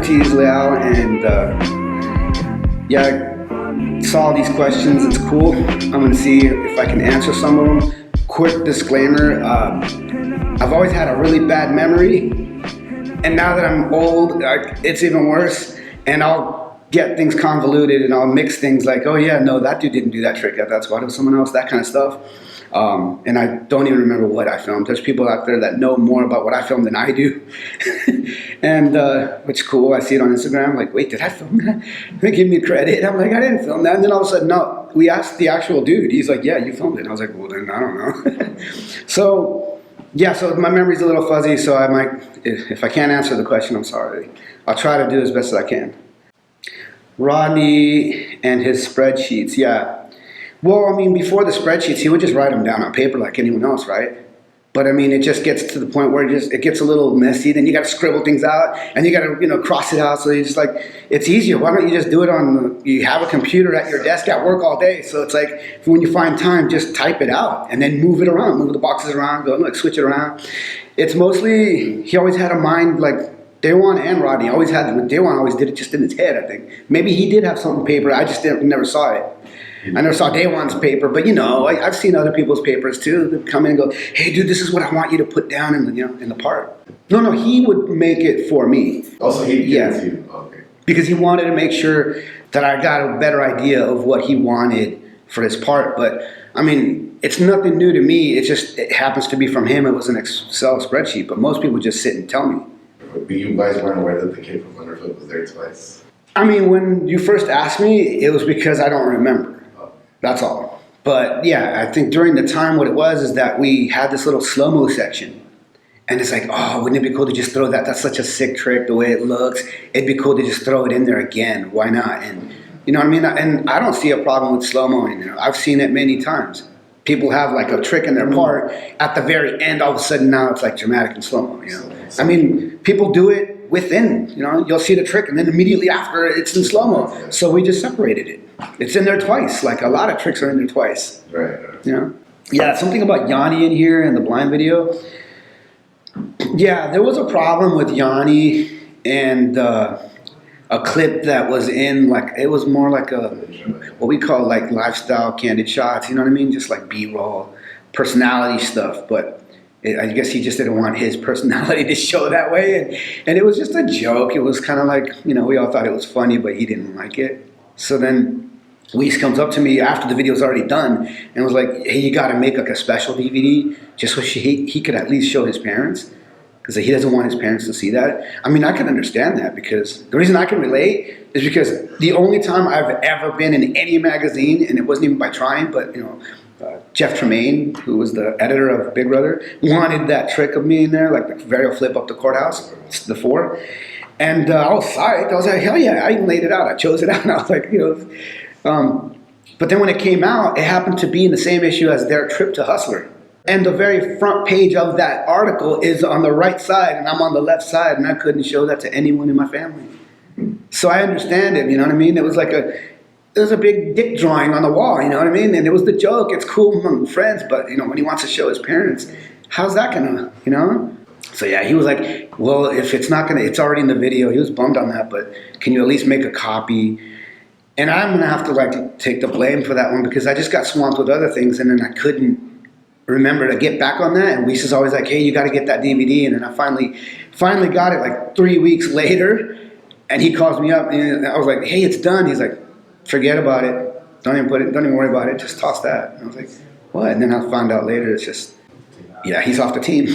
Socrates Leal, and yeah, I saw these questions. It's cool. I'm gonna see if I can answer some of them. Quick disclaimer: I've always had a really bad memory, and now that I'm old, it's even worse. And I'll get things convoluted, and I'll mix things like, oh yeah, no, that dude didn't do that trick. That's why it was someone else. That kind of stuff. And I don't even remember what I filmed. There's people out there that know more about what I filmed than I do. And which is cool. I see it on Instagram. Like, wait, did I film that? They give me credit. I'm like, I didn't film that. And then all of a sudden, no, we asked the actual dude. He's like, yeah, you filmed it. And I was like, well, then I don't know. So, yeah, so my memory's a little fuzzy. So I might, if I can't answer the question, I'm sorry. I'll try to do as best as I can. Rodney and his spreadsheets, yeah. Well, I mean, before the spreadsheets, he would just write them down on paper like anyone else, right? But I mean, it just gets to the point where it gets a little messy. Then you got to scribble things out, and you got to, cross it out. So you just like, it's easier. Why don't you just do it on? You have a computer at your desk at work all day, so it's like when you find time, just type it out and then move it around, move the boxes around, go like switch it around. It's mostly he always had a mind like Dewan and Rodney always had. Dewan always did it just in his head. I think maybe he did have something paper. I just never saw it. I never saw Dewan's paper, but I've seen other people's papers too. They come in and go, "Hey, dude, this is what I want you to put down in the in the part." No, he would make it for me. Also, he gets you. Okay. Because he wanted to make sure that I got a better idea of what he wanted for his part. But I mean, it's nothing new to me. It happens to be from him. It was an Excel spreadsheet, but most people just sit and tell me. But you guys weren't aware that the kid from Unofficial was there twice. I mean, when you first asked me, it was because I don't remember. That's all. But yeah, I think during the time what it was is that we had this little slow-mo section. And it's like, oh, wouldn't it be cool to just throw that? That's such a sick trick, the way it looks. It'd be cool to just throw it in there again. Why not? And you know what I mean? And I don't see a problem with slow-mo in there. I've seen it many times. People have like a trick in their part. At the very end, all of a sudden now it's like dramatic and slow-mo, I mean, people do it within, you'll see the trick and then immediately after it's in slow-mo. So we just separated it. It's in there twice. Like a lot of tricks are in there twice. Right. Yeah, something about Yanni in here in the blind video. Yeah, there was a problem with Yanni and a clip that was in it was more like what we call like lifestyle candid shots, you know what I mean? Just like B-roll, personality stuff. But I guess he just didn't want his personality to show that way. And it was just a joke. It was kind of like, we all thought it was funny, but he didn't like it. So then Weiss comes up to me after the video's already done and was like, hey, you got to make like a special DVD just so he could at least show his parents, because he doesn't want his parents to see that. I mean, I can understand that, because the reason I can relate is because the only time I've ever been in any magazine, and it wasn't even by trying, but Jeff Tremaine, who was the editor of Big Brother, wanted that trick of me in there, like the varial flip up the courthouse, the 4. And I was psyched. I was like, hell yeah, I even laid it out. I chose it out. And I was like, but then when it came out, it happened to be in the same issue as their trip to Hustler. And the very front page of that article is on the right side, and I'm on the left side, and I couldn't show that to anyone in my family. So I understand it, you know what I mean? It was like a big dick drawing on the wall, you know what I mean? And it was the joke. It's cool among friends, but when he wants to show his parents, how's that gonna, So yeah, he was like, well, if it's not gonna, it's already in the video. He was bummed on that, but can you at least make a copy? And I'm gonna have to take the blame for that one, because I just got swamped with other things, and then I couldn't remember to get back on that. And Weiss is always like, hey, you got to get that DVD. And then I finally got it like 3 weeks later, and he calls me up, and I was like, hey, it's done. He's like, forget about it. Don't even worry about it. Just toss that. And I was like, what? And then I found out later, it's just, yeah, he's off the team.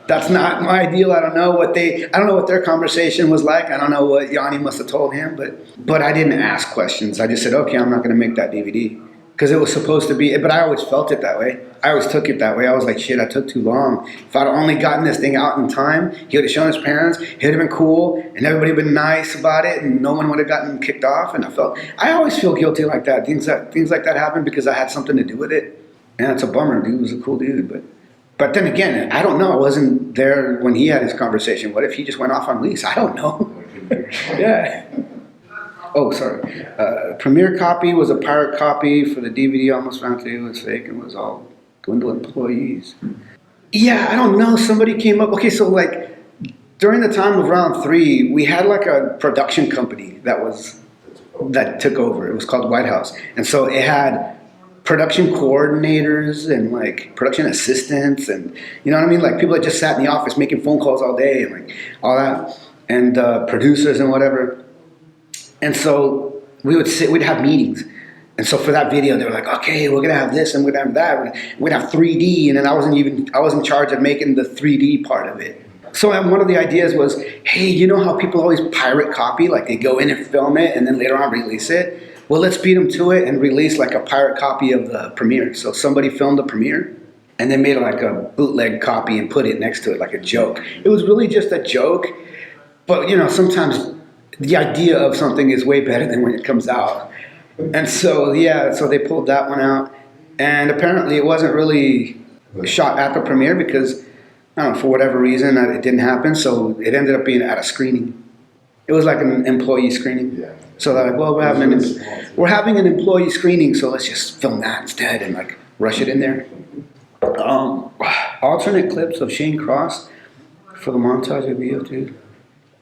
That's not my deal. I don't know what their conversation was like. I don't know what Yanni must have told him, but I didn't ask questions. I just said, okay, I'm not going to make that DVD, because it was supposed to be, but I always felt it that way. I always took it that way. I was like, shit, I took too long. If I'd only gotten this thing out in time, he would have shown his parents, it would have been cool, and everybody would have been nice about it, and no one would have gotten kicked off. And I always feel guilty like that. Things like that happen because I had something to do with it. And it's a bummer. Dude was a cool dude, but then again, I don't know. I wasn't there when he had his conversation. What if he just went off on Weiss? I don't know. Yeah. Oh, sorry. Premiere copy was a pirate copy for the DVD. Almost found to it was fake and was all Dwindle employees. Yeah, I don't know. Somebody came up. Okay, so during the time of round 3, we had like a production company that took over. It was called White House. And so it had production coordinators and like production assistants and you know what I mean? Like people that just sat in the office making phone calls all day and like all that and producers and whatever. And so we'd have meetings. And so for that video, they were like, okay, we're gonna have this and we're gonna have that. We're gonna have 3D. And then I was in charge of making the 3D part of it. So one of the ideas was, hey, you know how people always pirate copy? Like they go in and film it and then later on release it? Well, let's beat them to it and release like a pirate copy of the premiere. So somebody filmed the premiere and then made like a bootleg copy and put it next to it like a joke. It was really just a joke. But, you know, sometimes the idea of something is way better than when it comes out. And so, yeah, so they pulled that one out. And apparently it wasn't really shot at the premiere because, I don't know, for whatever reason, it didn't happen. So it ended up being at a screening. It was like an employee screening. Yeah. So they're like, well, we're having an employee screening, so let's just film that instead and like rush it in there. Alternate clips of Shane Cross for the montage of youve,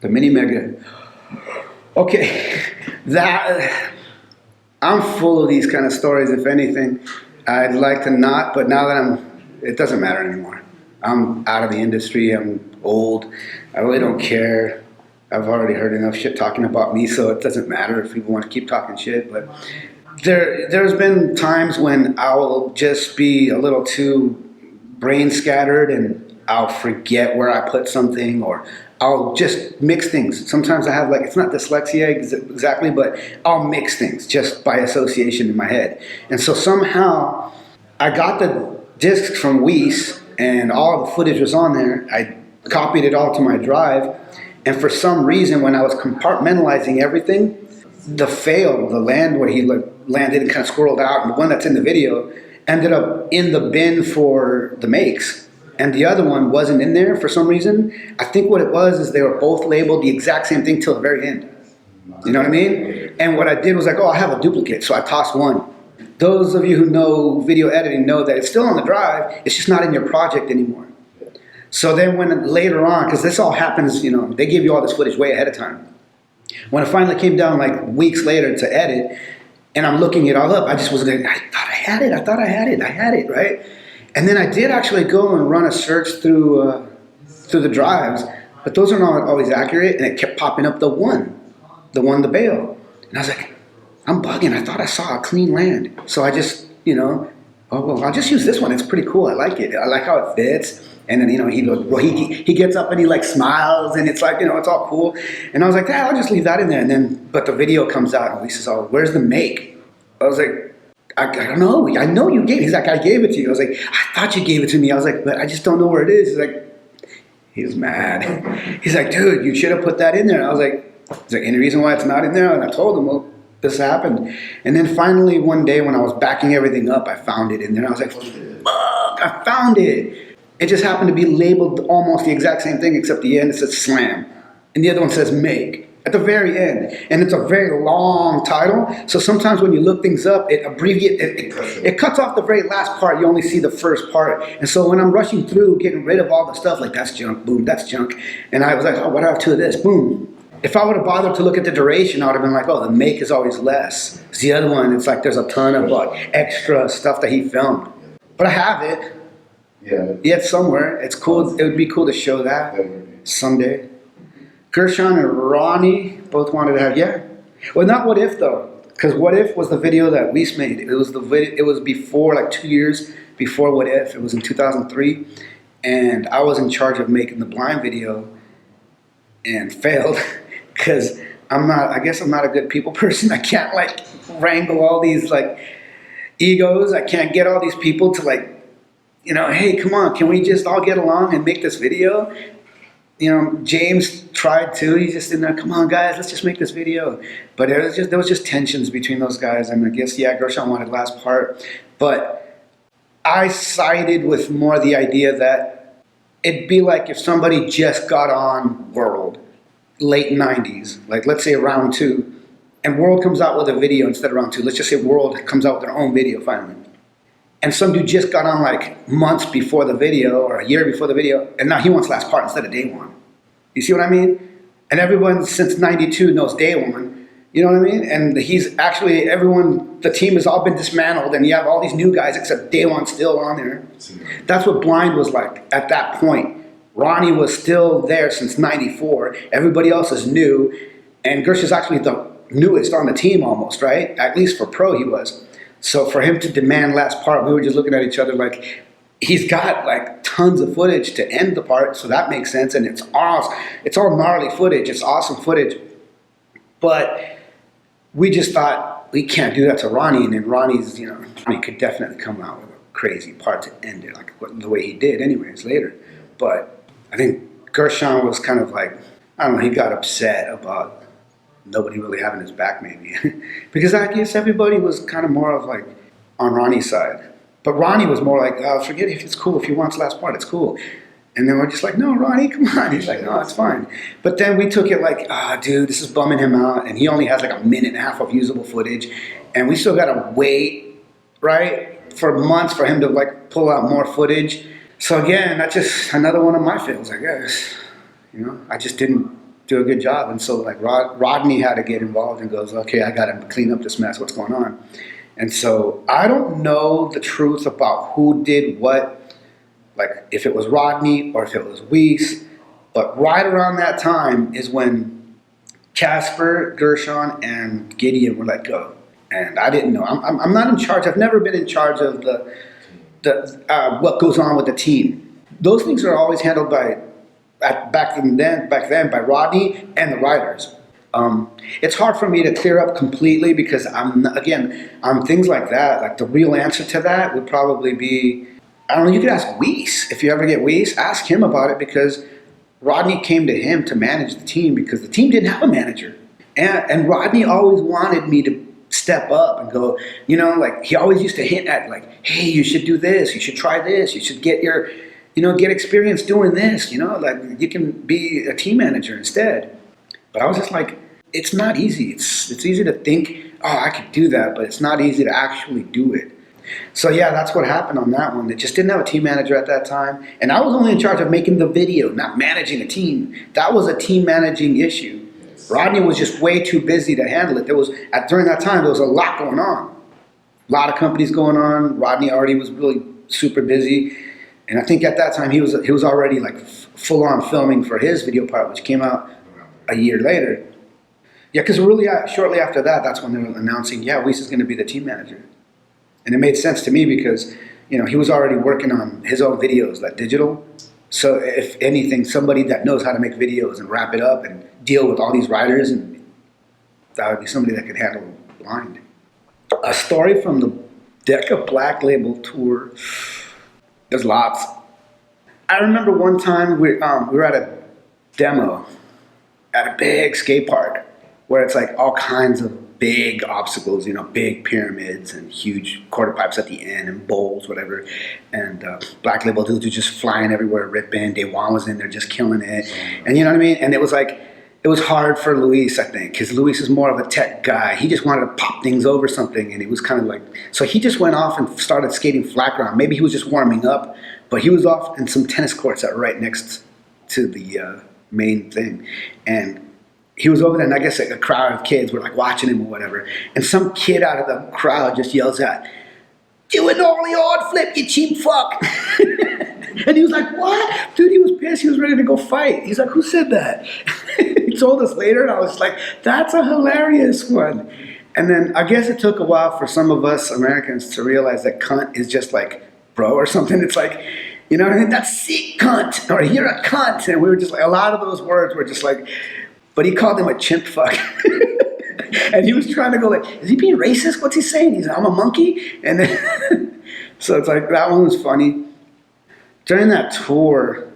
the mini mega. Okay, I'm full of these kind of stories. If anything, I'd like to not, but now that it doesn't matter anymore. I'm out of the industry. I'm old. I really don't care. I've already heard enough shit talking about me, so it doesn't matter if people want to keep talking shit. But there's been times when I'll just be a little too brain scattered and I'll forget where I put something, or I'll just mix things. Sometimes I have it's not dyslexia exactly, but I'll mix things just by association in my head. And so somehow I got the discs from Weiss and all the footage was on there. I copied it all to my drive. And for some reason, when I was compartmentalizing everything, the land where he landed and kind of squirreled out, and the one that's in the video ended up in the bin for the makes. And the other one wasn't in there for some reason. I think what it was is they were both labeled the exact same thing till the very end. You know what I mean? And what I did was I have a duplicate, so I tossed one. Those of you who know video editing know that it's still on the drive, it's just not in your project anymore. So then when later on, because this all happens, they give you all this footage way ahead of time. When it finally came down like weeks later to edit, and I'm looking it all up, I just was like, I thought I had it, right? And then I did actually go and run a search through the drives, but those are not always accurate, and it kept popping up the bail. And I was like, I'm bugging, I thought I saw a clean land. So I just, I'll just use this one, it's pretty cool, I like it. I like how it fits. And then, he gets up and he smiles and it's like, it's all cool. And I was like, I'll just leave that in there. And then, but the video comes out and he says, where's the make? I was like, I don't know. I know you gave it. He's like, I gave it to you. I was like, I thought you gave it to me. I was like, but I just don't know where it is. He was mad. He's like, dude, you should have put that in there. And I was like, is there any reason why it's not in there? And I told him, well, this happened. And then finally one day when I was backing everything up, I found it in there. And I was like, fuck, I found it. It just happened to be labeled almost the exact same thing, except the end it says slam. And the other one says make at the very end. And it's a very long title. So sometimes when you look things up, it cuts off the very last part. You only see the first part. And so when I'm rushing through, getting rid of all the stuff, like that's junk, boom, that's junk. And I was like, what do I have two of this? Boom. If I would have bothered to look at the duration, I would have been like, the make is always less. It's the other one, it's like there's a ton of extra stuff that he filmed. But I have it. Yeah, it's somewhere. It's cool. It would be cool to show that someday. Gershon and Ronnie both wanted to have, Well, not What If though, because What If was the video that Weiss made. It was before, 2 years before What If. It was in 2003, and I was in charge of making the blind video, and failed because I guess I'm not a good people person. I can't wrangle all these egos. I can't get all these people to hey, come on, can we just all get along and make this video? James tried to. He's just in there, come on, guys, let's just make this video. But there was just tensions between those guys. And I guess, Gershon wanted last part. But I sided with more the idea that it'd be like if somebody just got on World, late 90s, let's say round 2, and World comes out with a video instead of round 2. Let's just say World comes out with their own video finally. And some dude just got on months before the video or a year before the video, and now he wants last part instead of day one. You see what I mean? And everyone since 92 knows Day One. You know what I mean? And he's actually, the team has all been dismantled, and you have all these new guys except Day One still on there. That's what Blind was like at that point. Ronnie was still there since 94. Everybody else is new. And Gersh is actually the newest on the team almost, right? At least for pro he was. So for him to demand last part, we were just looking at each other like, he's got like tons of footage to end the part, so that makes sense. And it's awesome. It's all gnarly footage. It's awesome footage. But we just thought we can't do that to Ronnie. And then Ronnie's, Ronnie could definitely come out with a crazy part to end it, like the way he did anyways later. But I think Gershon was kind of like, I don't know, he got upset about nobody really having his back maybe. Because I guess everybody was kind of more of like on Ronnie's side. But Ronnie was more like, oh, forget it, if it's cool. If he wants the last part, it's cool. And then we're just like, no, Ronnie, come on. He's like, no, it's fine. But then we took it like, dude, this is bumming him out. And he only has like a minute and a half of usable footage. And we still got to wait, right, for months for him to like pull out more footage. So again, that's just another one of my fails, I guess. I just didn't do a good job. And so like Rodney had to get involved and goes, okay, I got to clean up this mess. What's going on? And so I don't know the truth about who did what, like if it was Rodney or if it was Weiss, but right around that time is when Casper, Gershon, and Gideon were let go. And I didn't know. I'm not in charge. I've never been in charge of the what goes on with the team. Those things are always handled back then by Rodney and the writers. It's hard for me to clear up completely because on things like that, like the real answer to that would probably be, I don't know, you could ask Weiss. If you ever get Weiss, ask him about it because Rodney came to him to manage the team because the team didn't have a manager. And Rodney always wanted me to step up and go, like he always used to hint at like, hey, you should do this, you should try this, you should get get experience doing this, like you can be a team manager instead. But I was just like, it's not easy. It's easy to think, oh, I could do that, but it's not easy to actually do it. So yeah, that's what happened on that one. They just didn't have a team manager at that time. And I was only in charge of making the video, not managing a team. That was a team managing issue. Rodney was just way too busy to handle it. During that time, there was a lot going on. A lot of companies going on. Rodney already was really super busy. And I think at that time, he was already like full on filming for his video part, which came out a year later. Yeah, because really shortly after that, that's when they were announcing, Weiss is going to be the team manager. And it made sense to me because, he was already working on his own videos, like digital. So if anything, somebody that knows how to make videos and wrap it up and deal with all these writers, and that would be somebody that could handle Blind. A story from the Deca Black Label tour. There's lots. I remember one time we were at a demo at a big skate park where it's like all kinds of big obstacles, big pyramids and huge quarter pipes at the end and bowls, whatever. And Black Label dudes were just flying everywhere, ripping. Day One was in there just killing it. And you know what I mean? And it was like, it was hard for Luis, I think, because Luis is more of a tech guy. He just wanted to pop things over something, and he was kind of like, so he just went off and started skating flat ground. Maybe he was just warming up, but he was off in some tennis courts that were right next to the main thing. And he was over there, and I guess like a crowd of kids were like watching him or whatever. And some kid out of the crowd just yells out, "Do an ollie odd flip, you cheap fuck." And he was like, what? Dude, he was pissed. He was ready to go fight. He's like, who said that? He told us later, and I was like, that's a hilarious one. And then I guess it took a while for some of us Americans to realize that cunt is just like bro or something. It's like, you know what I mean? That's sick cunt, or you're a cunt. And we were just like, a lot of those words were just like, but he called him a chimp fuck. And he was trying to go like, is he being racist? What's he saying? He's like, I'm a monkey? And then, so it's like, that one was funny. During that tour,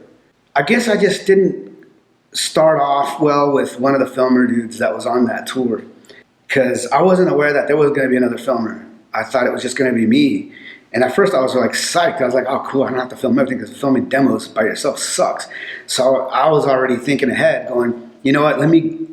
I guess I just didn't start off well with one of the filmer dudes that was on that tour, because I wasn't aware that there was going to be another filmer. I thought it was just going to be me. And at first I was like psyched. I was like, oh cool, I don't have to film everything because filming demos by yourself sucks. So I was already thinking ahead going, you know what, let me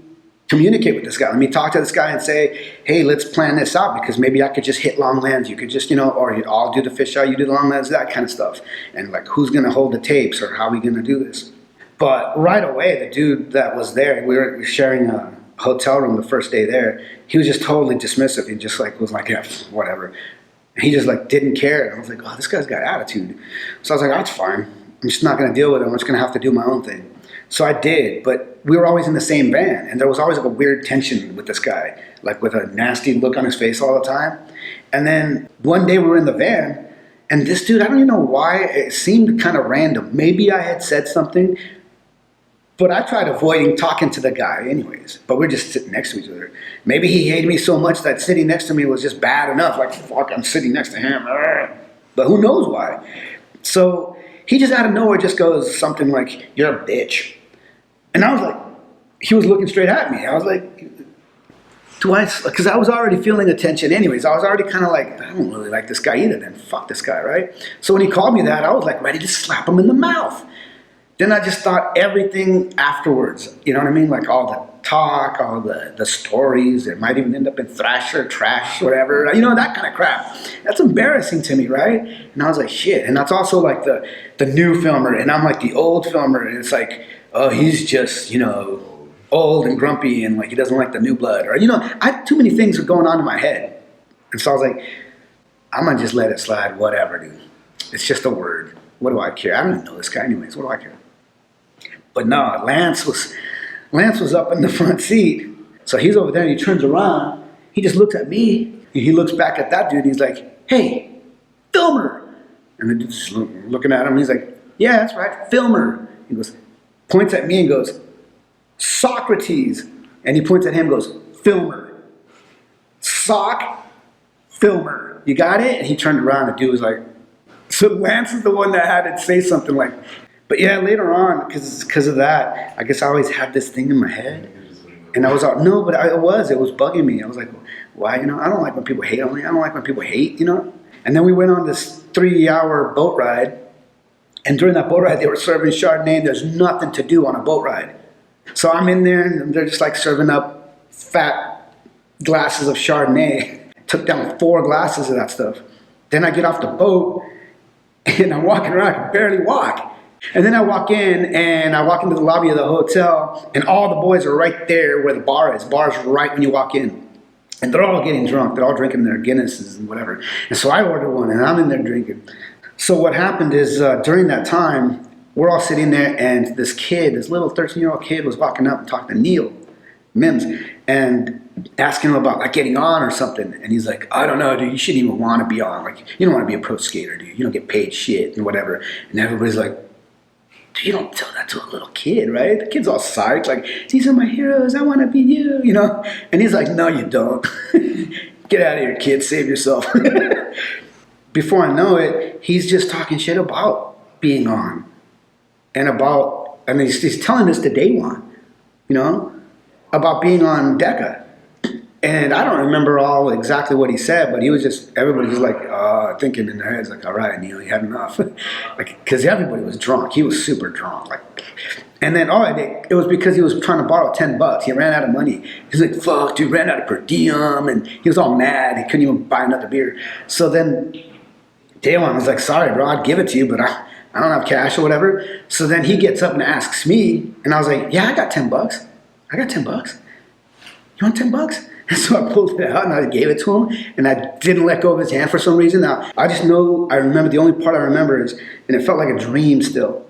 communicate with this guy. Let me talk to this guy and say, hey, let's plan this out, because maybe I could just hit long lands. You could just, or I'll do the fish out, you do the long lands, that kind of stuff. And like, who's going to hold the tapes, or how are we going to do this? But right away, the dude that was there, we were sharing a hotel room the first day there. He was just totally dismissive. He just like was like, yeah, whatever. He just like didn't care. And I was like, oh, this guy's got attitude. So I was like, that's fine. I'm just not going to deal with it. I'm just going to have to do my own thing. So I did, but we were always in the same van, and there was always like a weird tension with this guy, like with a nasty look on his face all the time. And then one day we were in the van, and this dude, I don't even know why, it seemed kind of random. Maybe I had said something, but I tried avoiding talking to the guy anyways. But we're just sitting next to each other. Maybe he hated me so much that sitting next to me was just bad enough. Like, fuck, I'm sitting next to him. But who knows why? So he just out of nowhere just goes something like, you're a bitch. And I was like, he was looking straight at me. I was like, because I was already feeling the tension anyways. I was already kind of like, I don't really like this guy either then. Fuck this guy, right? So when he called me that, I was like ready to slap him in the mouth. Then I just thought everything afterwards, you know what I mean? Like all the talk, all the stories. It might even end up in Thrasher, Trash, whatever. You know, that kind of crap. That's embarrassing to me, right? And I was like, shit. And that's also like the new filmer. And I'm like the old filmer. And it's like, oh, he's just, you know, old and grumpy and like he doesn't like the new blood. Or, you know, too many things were going on in my head. And so I was like, I'm going to just let it slide, whatever, dude. It's just a word. What do I care? I don't even know this guy anyways. What do I care? But no, Lance was up in the front seat. So he's over there and he turns around. He just looks at me. And he looks back at that dude and he's like, hey, filmer. And the dude's just looking at him and he's like, yeah, that's right, filmer. He goes, points at me and goes, Socrates. And he points at him and goes, filmer. Sock, filmer. You got it? And he turned around and the dude was like, so Lance is the one that had to say something like, but yeah, later on, because of that, I guess I always had this thing in my head. And I was like, no, but it was bugging me. I was like, why? You know, I don't like when people hate on me. I don't like when people hate, you know? And then we went on this 3-hour boat ride. And during that boat ride, they were serving Chardonnay. And there's nothing to do on a boat ride. So I'm in there and they're just like serving up fat glasses of Chardonnay. Took down 4 glasses of that stuff. Then I get off the boat and I'm walking around. I can barely walk. And then I walk in and I walk into the lobby of the hotel and all the boys are right there where the bar is. The bar's right when you walk in. And they're all getting drunk. They're all drinking their Guinnesses and whatever. And so I order one and I'm in there drinking. So what happened is during that time, we're all sitting there and this kid, this little 13-year-old kid was walking up and talking to Neil Mims and asking him about like getting on or something. And he's like, I don't know, dude, you shouldn't even want to be on. Like, you don't want to be a pro skater, dude. You don't get paid shit and whatever. And everybody's like, you don't tell that to a little kid, right? The kid's all psyched, like, these are my heroes, I want to be you, you know? And he's like, no, you don't. Get out of here, kid, save yourself. Before I know it, he's just talking shit about being on. And about, I mean, he's telling us to day one, you know, about being on Deca. And I don't remember all exactly what he said, but he was just, everybody was like, thinking in their heads, like, all right, Neil, you had enough. Like, because everybody was drunk. He was super drunk. Like, and then it was because he was trying to borrow $10. He ran out of money. He's like, fuck, dude, ran out of per diem. And he was all mad. He couldn't even buy another beer. So then day one was like, sorry, bro, I'd give it to you, but I don't have cash or whatever. So then he gets up and asks me, and I was like, yeah, I got $10. I got $10. You want $10? And so I pulled it out and I gave it to him, and I didn't let go of his hand for some reason. Now, I just know, I remember, the only part I remember is, and it felt like a dream still,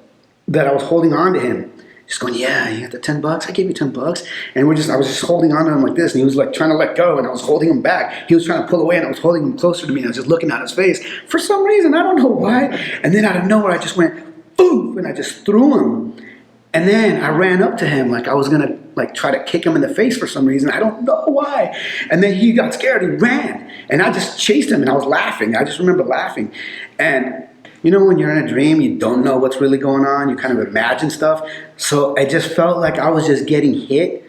that I was holding on to him. Just going, yeah, you got the $10? I gave you $10. And I was just holding on to him like this, and he was like trying to let go, and I was holding him back. He was trying to pull away, and I was holding him closer to me, and I was just looking at his face. For some reason, I don't know why. And then out of nowhere, I just went, boom, and I just threw him. And then I ran up to him like I was going to like try to kick him in the face for some reason. I don't know why. And then he got scared. He ran. And I just chased him and I was laughing. I just remember laughing. And you know when you're in a dream, you don't know what's really going on. You kind of imagine stuff. So I just felt like I was just getting hit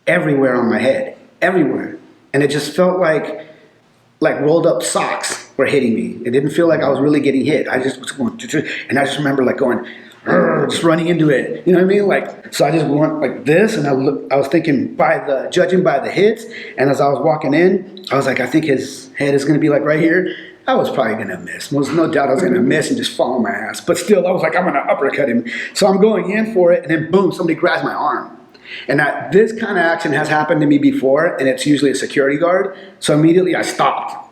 everywhere on my head. Everywhere. And it just felt like rolled up socks were hitting me. It didn't feel like I was really getting hit. I just was going, and I just remember like going, just running into it, you know what I mean? Like, so I just went like this, and I was thinking judging by the hits, and as I was walking in, I was like, I think his head is going to be like right here. I was probably going to miss. There's no doubt I was going to miss and just fall on my ass. But still, I was like, I'm going to uppercut him. So I'm going in for it, and then boom, somebody grabs my arm. And this kind of action has happened to me before, and it's usually a security guard. So immediately I stopped.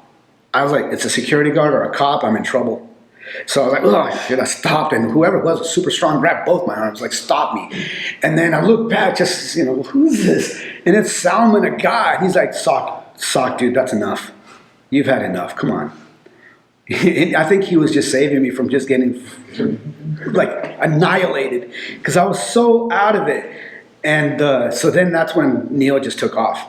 I was like, it's a security guard or a cop, I'm in trouble. So I was like, oh shit, I stopped, and whoever it was super strong, grabbed both my arms, like, stop me. And then I looked back, just, who's this? And it's Salman, a guy. He's like, Sock, dude, that's enough. You've had enough, come on. I think he was just saving me from just getting, like, annihilated, because I was so out of it. And so then that's when Neil just took off.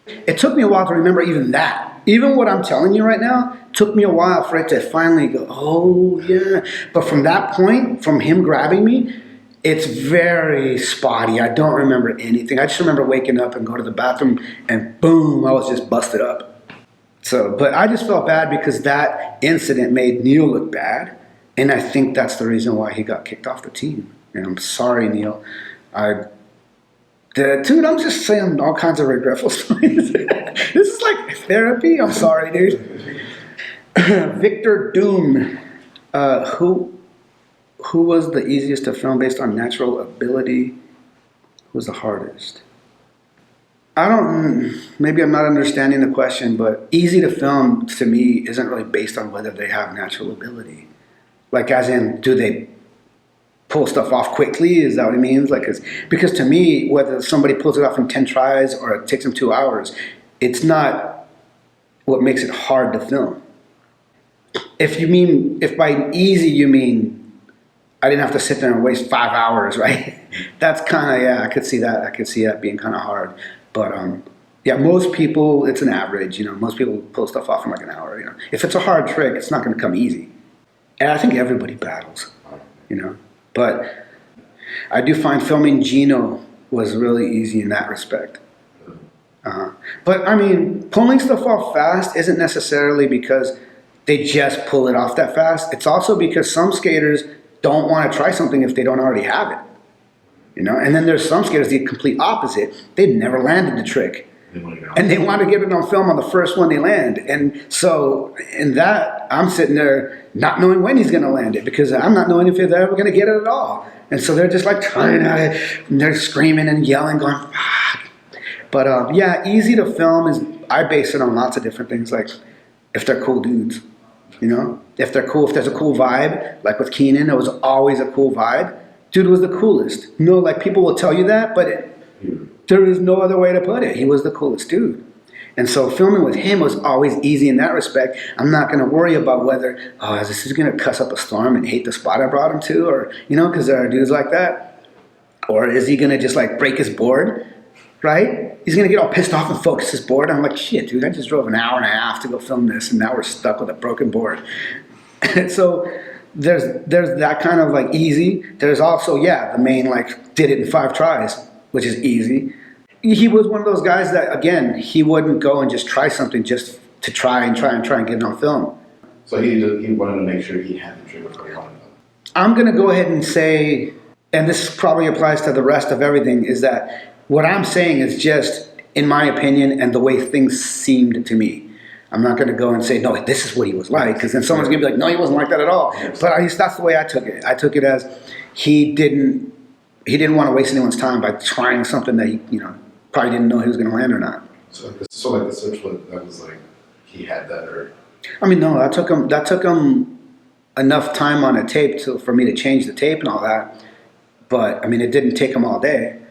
It took me a while to remember even that. Even what I'm telling you right now took me a while for it to finally go, oh yeah. But from that point, from him grabbing me, it's very spotty. I don't remember anything. I just remember waking up and going to the bathroom and boom, I was just busted up. So, but I just felt bad because that incident made Neil look bad. And I think that's the reason why he got kicked off the team. And I'm sorry, Neil. Dude, I'm just saying all kinds of regretful stories. This is like therapy. I'm sorry, dude. Victor Doom, who was the easiest to film based on natural ability? Who was the hardest? Maybe I'm not understanding the question, but easy to film to me isn't really based on whether they have natural ability. Like, as in, do they pull stuff off quickly? Is that what it means? Like, because to me, whether somebody pulls it off in 10 tries or it takes them 2 hours, it's not what makes it hard to film. If by easy you mean I didn't have to sit there and waste 5 hours, right? That's kind of, yeah, I could see that. I could see that being kind of hard. But yeah, most people, it's an average. Most people pull stuff off in like an hour. If it's a hard trick, it's not going to come easy. And I think everybody battles. But I do find filming Gino was really easy in that respect. But I mean, pulling stuff off fast isn't necessarily because they just pull it off that fast. It's also because some skaters don't want to try something if they don't already have it. And then there's some skaters the complete opposite. They've never landed the trick. And they want to get it on film on the first one they land. And so in that, I'm sitting there not knowing when he's going to land it because I'm not knowing if they're ever going to get it at all. And so they're just like trying at it, and they're screaming and yelling, going, fuck. But yeah, easy to film is, I base it on lots of different things, like if they're cool dudes, if they're cool, if there's a cool vibe, like with Keenan, it was always a cool vibe. Dude was the coolest. Like people will tell you that, but there is no other way to put it. He was the coolest dude. And so filming with him was always easy in that respect. I'm not going to worry about whether, is this going to cuss up a storm and hate the spot I brought him to? Or, because there are dudes like that. Or is he going to just like break his board, right? He's going to get all pissed off and focus his board. I'm like, shit, dude, I just drove an hour and a half to go film this and now we're stuck with a broken board. And so there's that kind of like easy. There's also, the main like did it in 5 tries, which is easy. He was one of those guys that, again, he wouldn't go and just try something just to try and get it on film. So he wanted to make sure he had the trick before he wanted it. I'm going to go ahead and say, and this probably applies to the rest of everything, is that what I'm saying is just, in my opinion, and the way things seemed to me. I'm not going to go and say, no, this is what he was like, because then someone's going to be like, no, he wasn't like that at all. But at least that's the way I took it. I took it as he didn't want to waste anyone's time by trying something that he, probably didn't know he was going to land or not. So like the switch flip, that was like he had that, or I mean, no, that took him enough time on a tape for me to change the tape and all that. But I mean, it didn't take him all day,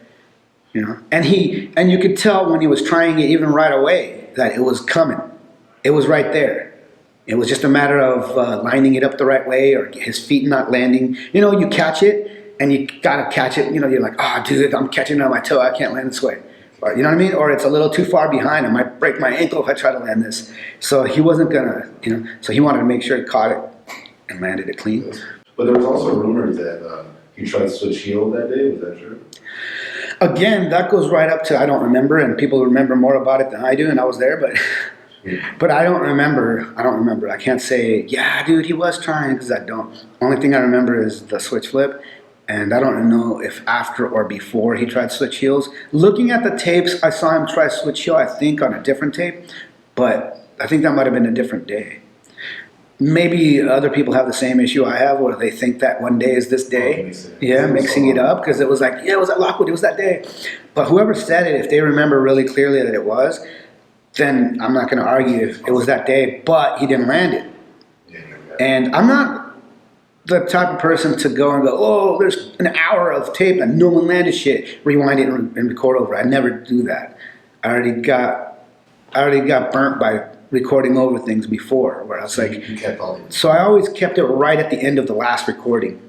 And you could tell when he was trying it even right away that it was coming. It was right there. It was just a matter of lining it up the right way or his feet not landing. You catch it and you gotta catch it. You're like, oh, dude, I'm catching it on my toe. I can't land this way. Or, you know what I mean? Or it's a little too far behind. I might break my ankle if I try to land this. So he wasn't gonna, so he wanted to make sure he caught it and landed it clean. But there was also rumors that he tried to switch heel that day. Was that true? Again, that goes right up to I don't remember, and people remember more about it than I do, and I was there, but but I don't remember. I can't say, yeah, dude, he was trying, because I don't. Only thing I remember is the switch flip. And I don't know if after or before he tried switch heels. Looking at the tapes, I saw him try switch heel, I think, on a different tape. But I think that might have been a different day. maybe other people have the same issue I have, where they think that one day is this day. Yeah, mixing it up, because it was like, yeah, it was at Lockwood, it was that day. But whoever said it, if they remember really clearly that it was, then I'm not going to argue if it was that day, but he didn't land it. And I'm not the type of person to go and go, oh, there's an hour of tape and no one landed shit, rewind it and record over. I never do that. I already got burnt by recording over things before, where I was like, You kept all the so I always kept it right at the end of the last recording,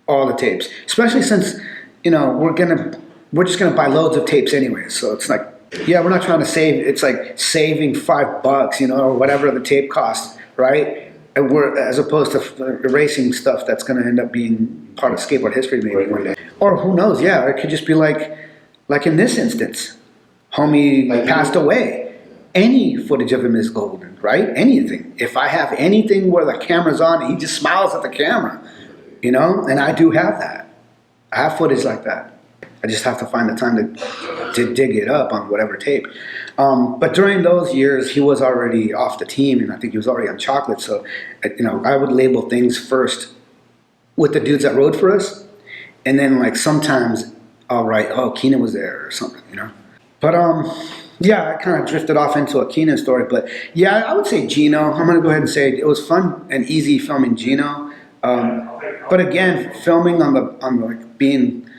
all the tapes, especially since, you know, we're just gonna buy loads of tapes anyway. So it's like, yeah, we're not trying to save. It's like saving $5, you know, or whatever the tape costs, right? And we're, as opposed to erasing stuff that's gonna end up being part of skateboard history maybe one day, or who knows? Yeah, it could just be like in this instance, homie passed away. Any footage of him is golden, right? Anything. If I have anything where the camera's on, he just smiles at the camera, you know? And I do have that. I have footage like that. I just have to find the time to dig it up on whatever tape. But during those years, he was already off the team, and I think he was already on chocolate. So, you know, I would label things first with the dudes that rode for us, and then like sometimes I'll write, oh, Keenan was there or something, you know? But yeah, I kind of drifted off into a Keenan story, but yeah, I would say Gino. I'm gonna go ahead and say it was fun and easy filming Gino. But again, filming on the like being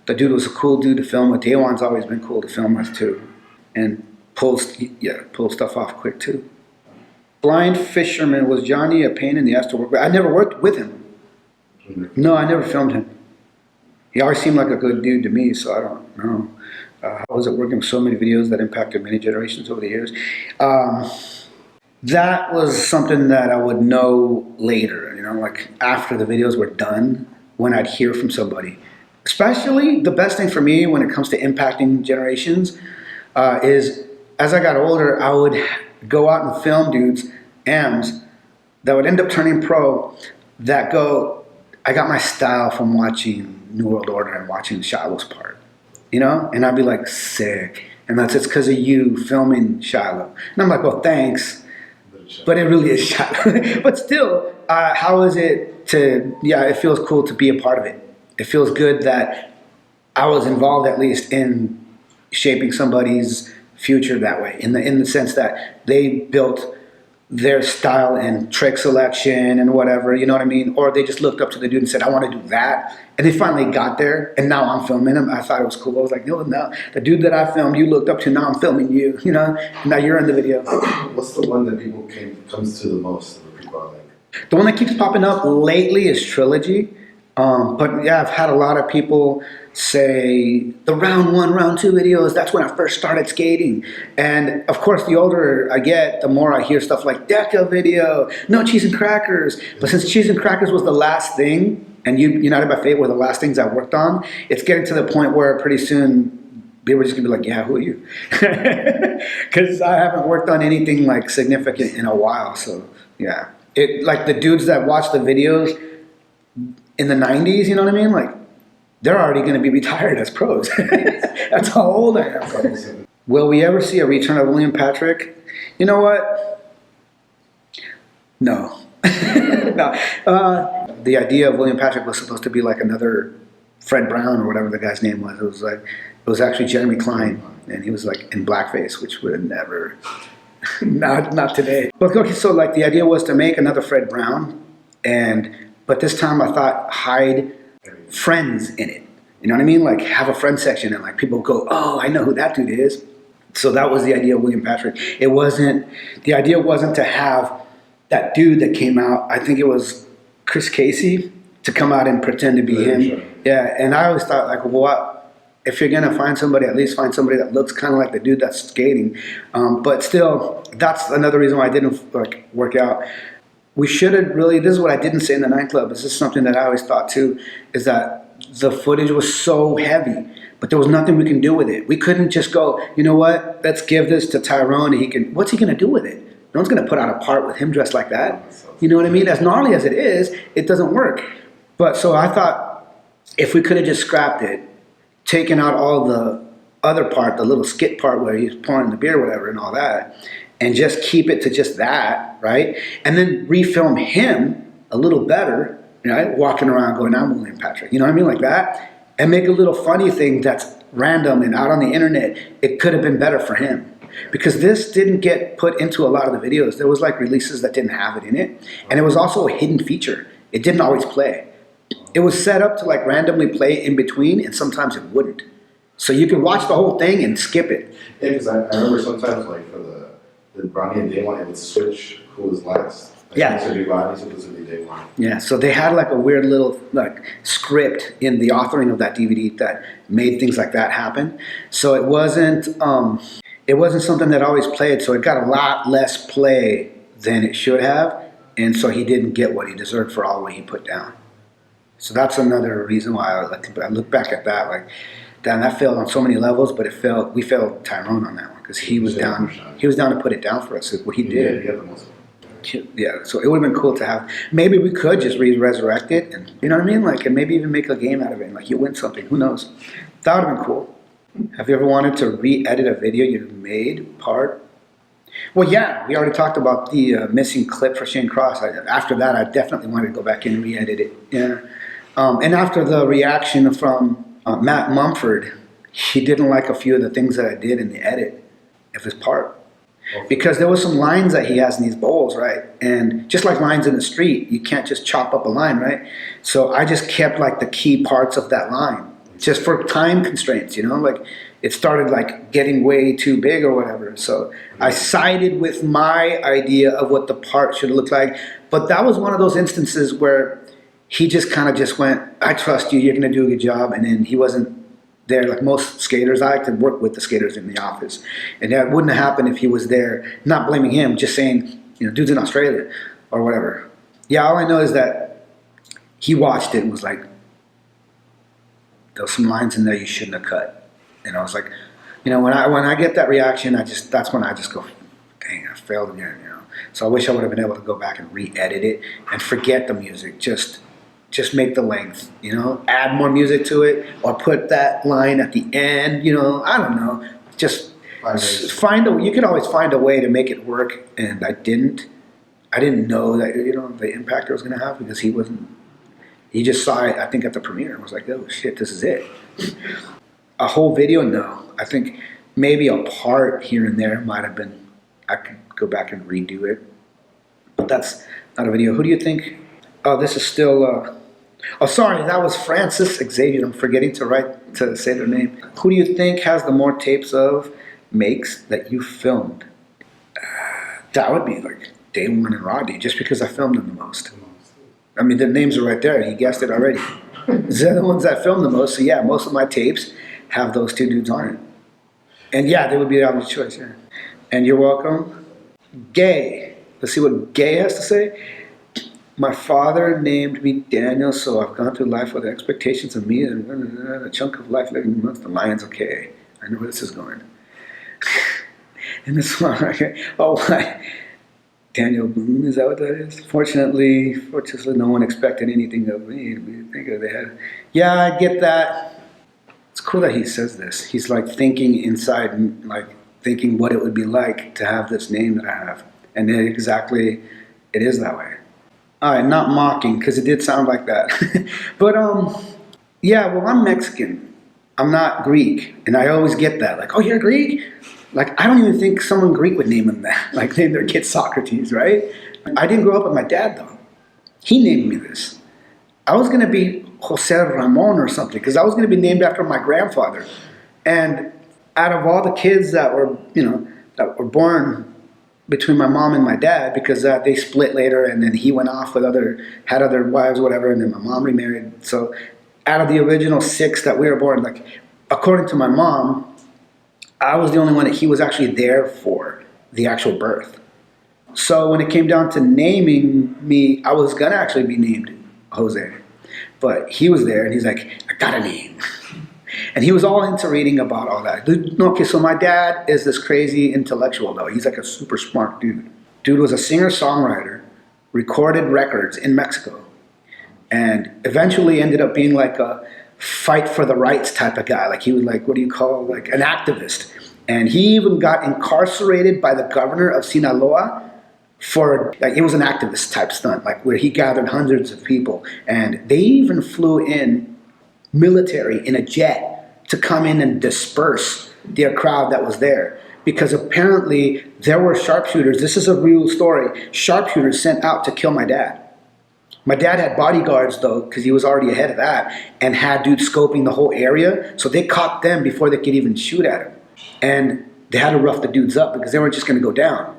the dude was a cool dude to film with. Daywan's always been cool to film with too, and pull stuff off quick too. Blind Fisherman, was Yanni a pain in the ass to work with? I never worked with him. No, I never filmed him. He always seemed like a good dude to me, so I don't know. How was it working with so many videos that impacted many generations over the years? That was something that I would know later, you know, like after the videos were done, when I'd hear from somebody. Especially the best thing for me when it comes to impacting generations is as I got older, I would go out and film dudes, AMs, that would end up turning pro, that go, I got my style from watching New World Order and watching Shiloh's part. You know, and I'd be like, sick. And that's it's because of you filming Shiloh. And I'm like, well, thanks. But it really is Shiloh. But still, how is it to, yeah, it feels cool to be a part of it. It feels good that I was involved at least in shaping somebody's future that way. In the sense that they built their style and trick selection and whatever, you know what I mean? Or they just looked up to the dude and said, I want to do that. And they finally got there, and now I'm filming him. I thought it was cool. I was like, no, the dude that I filmed, you looked up to, now I'm filming you, you know? Now you're in the video. What's the one that people comes to the most? That people are like? The one that keeps popping up lately is Trilogy. But yeah, I've had a lot of people say the round 1, round 2 videos, that's when I first started skating. And of course, the older I get, the more I hear stuff like Deca video, no cheese and crackers. But since cheese and crackers was the last thing, and United by Fate were the last things I worked on, it's getting to the point where pretty soon people are just gonna be like, yeah, who are you? Because I haven't worked on anything like significant in a while. So yeah, it like the dudes that watch the videos in the 90s, you know what I mean? Like, they're already going to be retired as pros. That's how old I am. Will we ever see a return of William Patrick? You know what? No. No. The idea of William Patrick was supposed to be like another Fred Brown or whatever the guy's name was. It was actually Jeremy Klein, and he was like in blackface, which would have never, not today. But okay, so like the idea was to make another Fred Brown, but this time I thought hide friends in it. You know what I mean? Like have a friend section and like people go, oh, I know who that dude is. So that was the idea of William Patrick. The idea wasn't to have that dude that came out, I think it was Chris Casey, to come out and pretend to be him. Sure. Yeah, and I always thought like, what, if you're gonna find somebody, at least find somebody that looks kind of like the dude that's skating. But still, that's another reason why I didn't like work out. We should have really, this is what I didn't say in the nightclub, this is something that I always thought too, is that the footage was so heavy, but there was nothing we can do with it. We couldn't just go, you know what, let's give this to Tyrone and what's he gonna do with it? No one's gonna put out a part with him dressed like that. You know what I mean? As gnarly as it is, it doesn't work. But so I thought if we could have just scrapped it, taken out all the other part, the little skit part where he's pouring the beer or whatever and all that, and just keep it to just that, right? And then refilm him a little better, right? Walking around going, I'm William Patrick. You know what I mean? Like that. And make a little funny thing that's random and out on the internet. It could have been better for him. Because this didn't get put into a lot of the videos. There was like releases that didn't have it in it. And it was also a hidden feature. It didn't always play. It was set up to like randomly play in between, and sometimes it wouldn't. So you could watch the whole thing and skip it. Yeah, because I remember sometimes like for the Ronnie and Day One, it would switch who was last. Like, Yeah. This would be Ronnie, so this would be Day One. Yeah, so they had like a weird little like script in the authoring of that DVD that made things like that happen. So it wasn't something that always played. So it got a lot less play than it should have, and so he didn't get what he deserved for all what he put down. So that's another reason why I look back at that like, damn, that failed on so many levels. But we failed Tyrone on that one because he was down to put it down for us. What he did. He had the most. Yeah, so it would have been cool to have. Maybe we could just resurrect it, and you know what I mean, like, and maybe even make a game out of it. And, like, you win something. Who knows? That would have been cool. Have you ever wanted to re-edit a video you've made part? Well, yeah, we already talked about the missing clip for Shane Cross. After that, I definitely wanted to go back and re-edit it. Yeah, and after the reaction from Matt Mumford, he didn't like a few of the things that I did in the edit of his part. Because there was some lines that he has in these bowls, right? And just like lines in the street, you can't just chop up a line, right? So I just kept like the key parts of that line, just for time constraints, you know? Like it started like getting way too big or whatever. So I sided with my idea of what the part should look like. But that was one of those instances where he just kind of just went, I trust you, you're gonna do a good job. And then he wasn't there. Like most skaters, I like to work with the skaters in the office, and that wouldn't have happened if he was there. Not blaming him, just saying, you know, dude's in Australia or whatever. Yeah, all I know is that he watched it and was like, there's some lines in there you shouldn't have cut. And I was like, you know, when I get that reaction, that's when I just go, dang, I failed again, you know. So I wish I would have been able to go back and re-edit it and forget the music, just make the length, you know, add more music to it, or put that line at the end, you know, I don't know. Just you could always find a way to make it work, and I didn't know that, you know, the impact it was going to have, because he just saw it, I think, at the premiere and was like, oh shit, this is it. A whole video, no. I think maybe a part here and there might have been, I could go back and redo it, but that's not a video. Who do you think? Oh, this is still, oh, sorry, that was Francis Xavier. I'm forgetting to say their name. Who do you think has the more tapes of makes that you filmed? That would be like Day One and Rodney, just because I filmed them the most. I mean, their names are right there. He guessed it already. They're the ones that filmed the most. So yeah, most of my tapes have those two dudes on it. And yeah, they would be the obvious choice, yeah. And you're welcome. Gay. Let's see what Gay has to say. My father named me Daniel, so I've gone through life with expectations of me and a chunk of life living amongst the lions. Okay, I know where this is going. And this one, okay. Oh, Daniel Boone, is that what that is? Fortunately, no one expected anything of me. Yeah, I get that. It's cool that he says this. He's like thinking inside, like thinking what it would be like to have this name that I have. And it is that way. All right, not mocking, because it did sound like that. But, yeah, well, I'm Mexican. I'm not Greek. And I always get that. Like, oh, you're Greek? Like, I don't even think someone Greek would name him that. Like, name their kid Socrates, right? I didn't grow up with my dad, though. He named me this. I was going to be Jose Ramon or something, because I was going to be named after my grandfather. And out of all the kids that were, you know, that were born between my mom and my dad, because they split later, and then he went off with had other wives, whatever, and then my mom remarried. So out of the original 6 that we were born, like, according to my mom, I was the only one that he was actually there for the actual birth. So when it came down to naming me, I was gonna actually be named Jose, but he was there, and he's like, I got a name. And he was all into reading about all that. Okay, so my dad is this crazy intellectual, though. He's like a super smart dude. Dude was a singer-songwriter, recorded records in Mexico, and eventually ended up being like a fight for the rights type of guy. Like he was like, what do you call, like an activist. And he even got incarcerated by the governor of Sinaloa for, like, it was an activist type stunt, like where he gathered hundreds of people. And they even flew in military in a jet to come in and disperse their crowd that was there. Because apparently there were sharpshooters, this is a real story, sharpshooters sent out to kill my dad. My dad had bodyguards though, because he was already ahead of that, and had dudes scoping the whole area. So they caught them before they could even shoot at him. And they had to rough the dudes up because they weren't just going to go down.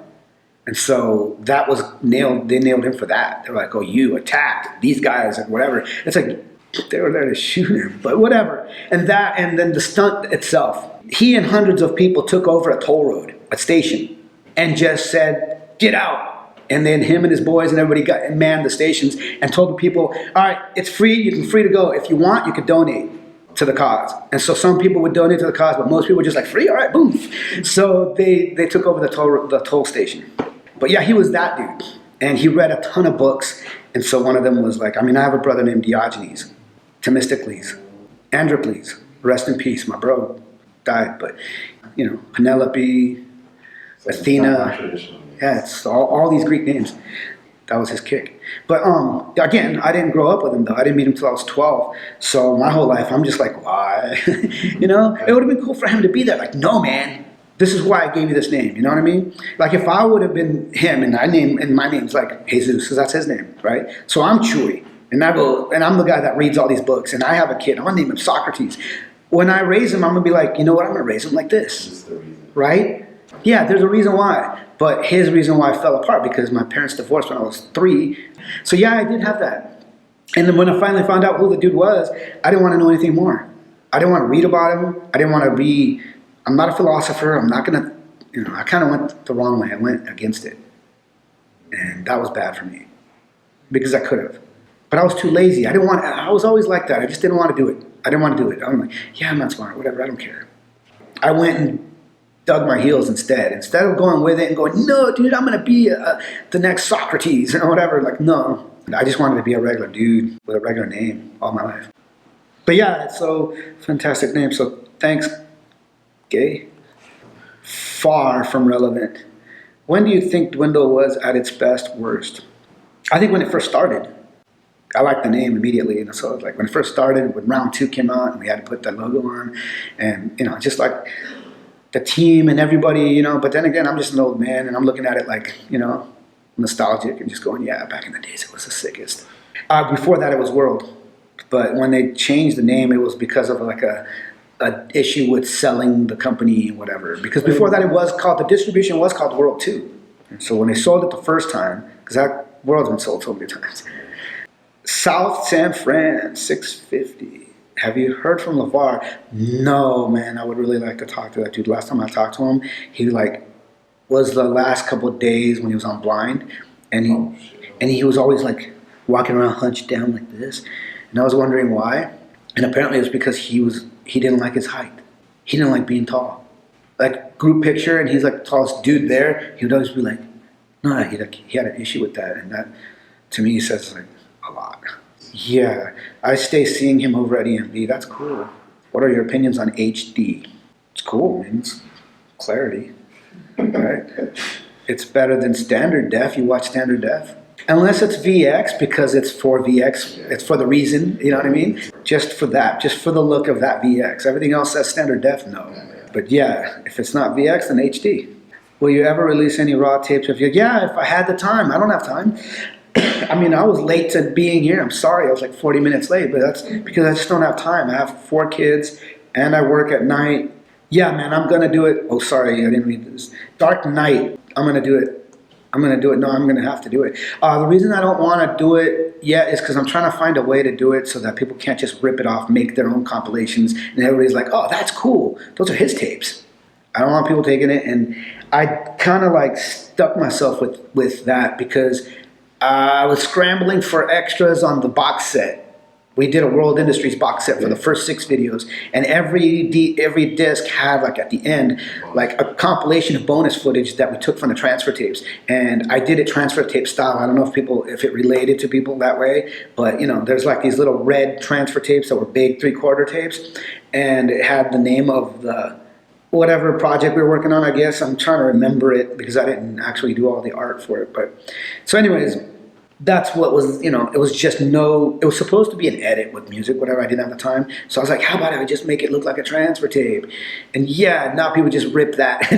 And so that was nailed, they nailed him for that. They were like, oh, you attacked these guys and whatever. It's like, they were there to shoot him, but whatever. And then the stunt itself, he and hundreds of people took over a toll road, a station, and just said, get out. And then him and his boys and everybody got manned the stations and told the people, all right, it's free, you can free to go. If you want, you could donate to the cause. And so some people would donate to the cause, but most people were just like, free, all right, boom. So they took over the toll station. But yeah, he was that dude. And he read a ton of books. And so one of them was like, I have a brother named Diogenes, Themistocles, Androcles, rest in peace, my bro died. But, Penelope, Athena, yeah, it's all these Greek names. That was his kick. But again, I didn't grow up with him though. I didn't meet him till I was 12. So my whole life, I'm just like, why? It would have been cool for him to be there. Like, no, man, this is why I gave you this name. You know what I mean? Like if I would have been him and my name's like Jesus, because that's his name, right? So I'm Chewy, and I'm the guy that reads all these books, and I have a kid. I'm gonna name him Socrates. When I raise him, I'm gonna be like, you know what? I'm gonna raise him like this, right? Yeah, there's a reason why. But his reason why fell apart because my parents divorced when I was 3. So yeah, I did have that. And then when I finally found out who the dude was, I didn't want to know anything more. I didn't want to read about him. I didn't want to be, I'm not a philosopher. I'm not going to, I kind of went the wrong way. I went against it. And that was bad for me because I could have. But I was too lazy. I was always like that. I just didn't want to do it. I didn't want to do it. I'm like, yeah, I'm not smart, whatever, I don't care. I went and dug my heels instead of going with it and going, no, dude, I'm going to be the next Socrates or whatever. Like, no, I just wanted to be a regular dude with a regular name all my life. But yeah, it's so fantastic name. So thanks, Gay. Far from relevant. When do you think Dwindle was at its best, worst? I think when it first started. I liked the name immediately, and so like when it first started, when round 2 came out, and we had to put that logo on, and just like the team and everybody, but then again, I'm just an old man and I'm looking at it like, nostalgic and just going, yeah, back in the days, it was the sickest. Before that, it was World. But when they changed the name, it was because of like a issue with selling the company and whatever. Because before that, the distribution was called World 2. And so when they sold it the first time, because that World's been sold so many times. South San Fran, 650. Have you heard from LeVar? No, man, I would really like to talk to that dude. Last time I talked to him, he was the last couple of days when he was on Blind, and he was always like walking around hunched down like this, and I was wondering why. And apparently it was because he didn't like his height. He didn't like being tall. Like group picture, and he's like the tallest dude there. He would always be like, no, he had an issue with that, and that to me says like a lot. Yeah, I stay seeing him over at EMB. That's cool. What are your opinions on HD? It's cool, man. It's clarity, right? It's better than standard def. You watch standard def. Unless it's VX, because it's for VX. It's for the reason, you know what I mean? Just for that, just for the look of that VX. Everything else says standard def, no. But yeah, if it's not VX, then HD. Will you ever release any raw tapes? Yeah, if I had the time. I don't have time. I was late to being here. I'm sorry, I was like 40 minutes late, but that's because I just don't have time. I have 4 kids, and I work at night. Yeah, man, I'm gonna do it. Oh, sorry, I didn't read this. Dark Night, I'm gonna do it. No, I'm gonna have to do it. The reason I don't wanna do it yet is because I'm trying to find a way to do it so that people can't just rip it off, make their own compilations, and everybody's like, oh, that's cool. Those are his tapes. I don't want people taking it, and I kind of like stuck myself with that because I was scrambling for extras on the box set. We did a World Industries box set for the first 6 videos, and every disc had like at the end like a compilation of bonus footage that we took from the transfer tapes, and I did it transfer tape style. I don't know if it related to people that way, but there's like these little red transfer tapes that were big 3/4 tapes, and it had the name of the whatever project we were working on, I guess. I'm trying to remember it because I didn't actually do all the art for it. But so anyways, that's what was, it was just it was supposed to be an edit with music, whatever. I didn't have the time. So I was like, how about I just make it look like a transfer tape? And yeah, now people just rip that.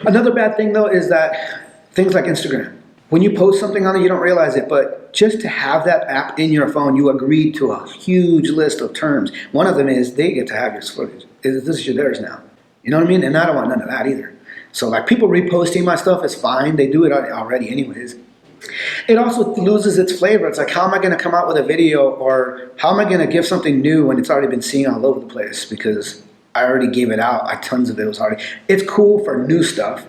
Another bad thing though is that things like Instagram, when you post something on it, you don't realize it, but just to have that app in your phone, you agreed to a huge list of terms. One of them is they get to have your footage. This is theirs now. You know what I mean? And I don't want none of that either. So like people reposting my stuff is fine. They do it already anyways. It also loses its flavor. It's like, how am I going to come out with a video, or how am I going to give something new when it's already been seen all over the place? Because I already gave it out. Tons of it was already. It's cool for new stuff,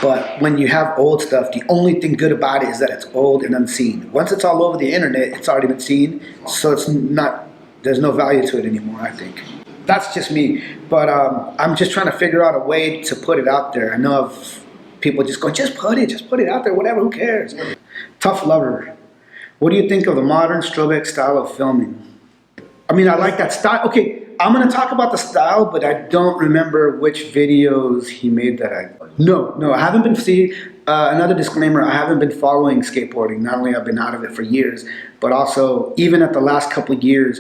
but when you have old stuff, the only thing good about it is that it's old and unseen. Once it's all over the internet, it's already been seen, so it's not. There's no value to it anymore, I think. That's just me, but I'm just trying to figure out a way to put it out there. I know of people just going, just put it out there, whatever, who cares? Tough Lover. What do you think of the modern Strobeck style of filming? I mean, I like that style. Okay, I'm going to talk about the style, but I don't remember which videos he made that No, I haven't been seeing, another disclaimer, I haven't been following skateboarding. Not only I've been out of it for years, but also even at the last couple of years,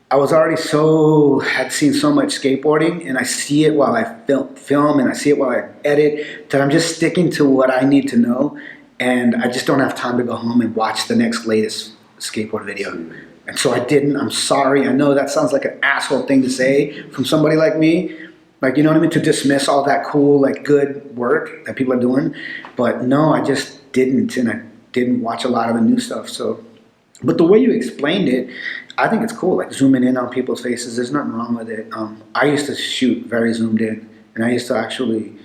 I was already had seen so much skateboarding, and I see it while I film and I see it while I edit, that I'm just sticking to what I need to know, and I just don't have time to go home and watch the next latest skateboard video. And so I didn't. I'm sorry. I know that sounds like an asshole thing to say from somebody like me, like, you know what I mean, to dismiss all that cool, like, good work that people are doing. But no, I just didn't, and I didn't watch a lot of the new stuff. So, but the way you explained it, I think it's cool, like zooming in on people's faces. There's nothing wrong with it. I used to shoot very zoomed in, and I used to actually,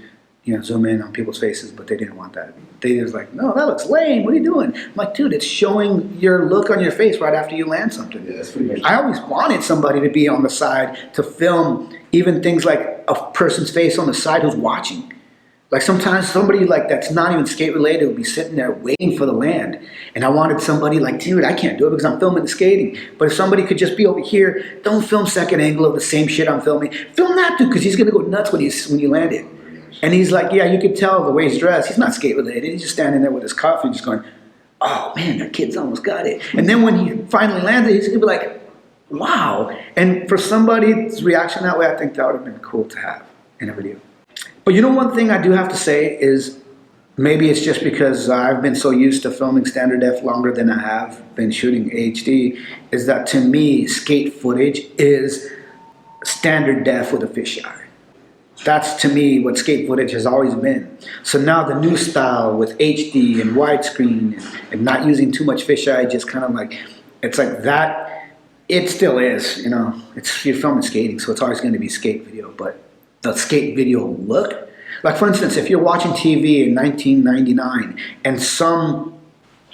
zoom in on people's faces, but they didn't want that. They was like, no, that looks lame. What are you doing? I'm like, dude, it's showing your look on your face right after you land something. Yeah, that's pretty much. I always wanted somebody to be on the side to film even things like a person's face on the side who's watching. Like sometimes somebody like that's not even skate related will be sitting there waiting for the land. And I wanted somebody like, dude, I can't do it because I'm filming the skating. But if somebody could just be over here, don't film second angle of the same shit I'm filming. Film that dude, because he's gonna go nuts when you land it. And he's like, yeah, you could tell the way he's dressed. He's not skate related. He's just standing there with his coffee, just going, oh man, that kid's almost got it. And then when he finally lands it, he's gonna be like, wow. And for somebody's reaction that way, I think that would have been cool to have in a video. But one thing I do have to say is, maybe it's just because I've been so used to filming standard def longer than I have been shooting HD, is that to me, skate footage is standard def with a fisheye. That's to me what skate footage has always been. So now the new style with HD and widescreen and not using too much fisheye, just kind of like, it's like that, it still is, you're filming skating, so it's always going to be skate video, but the skate video look, like for instance, if you're watching TV in 1999 and some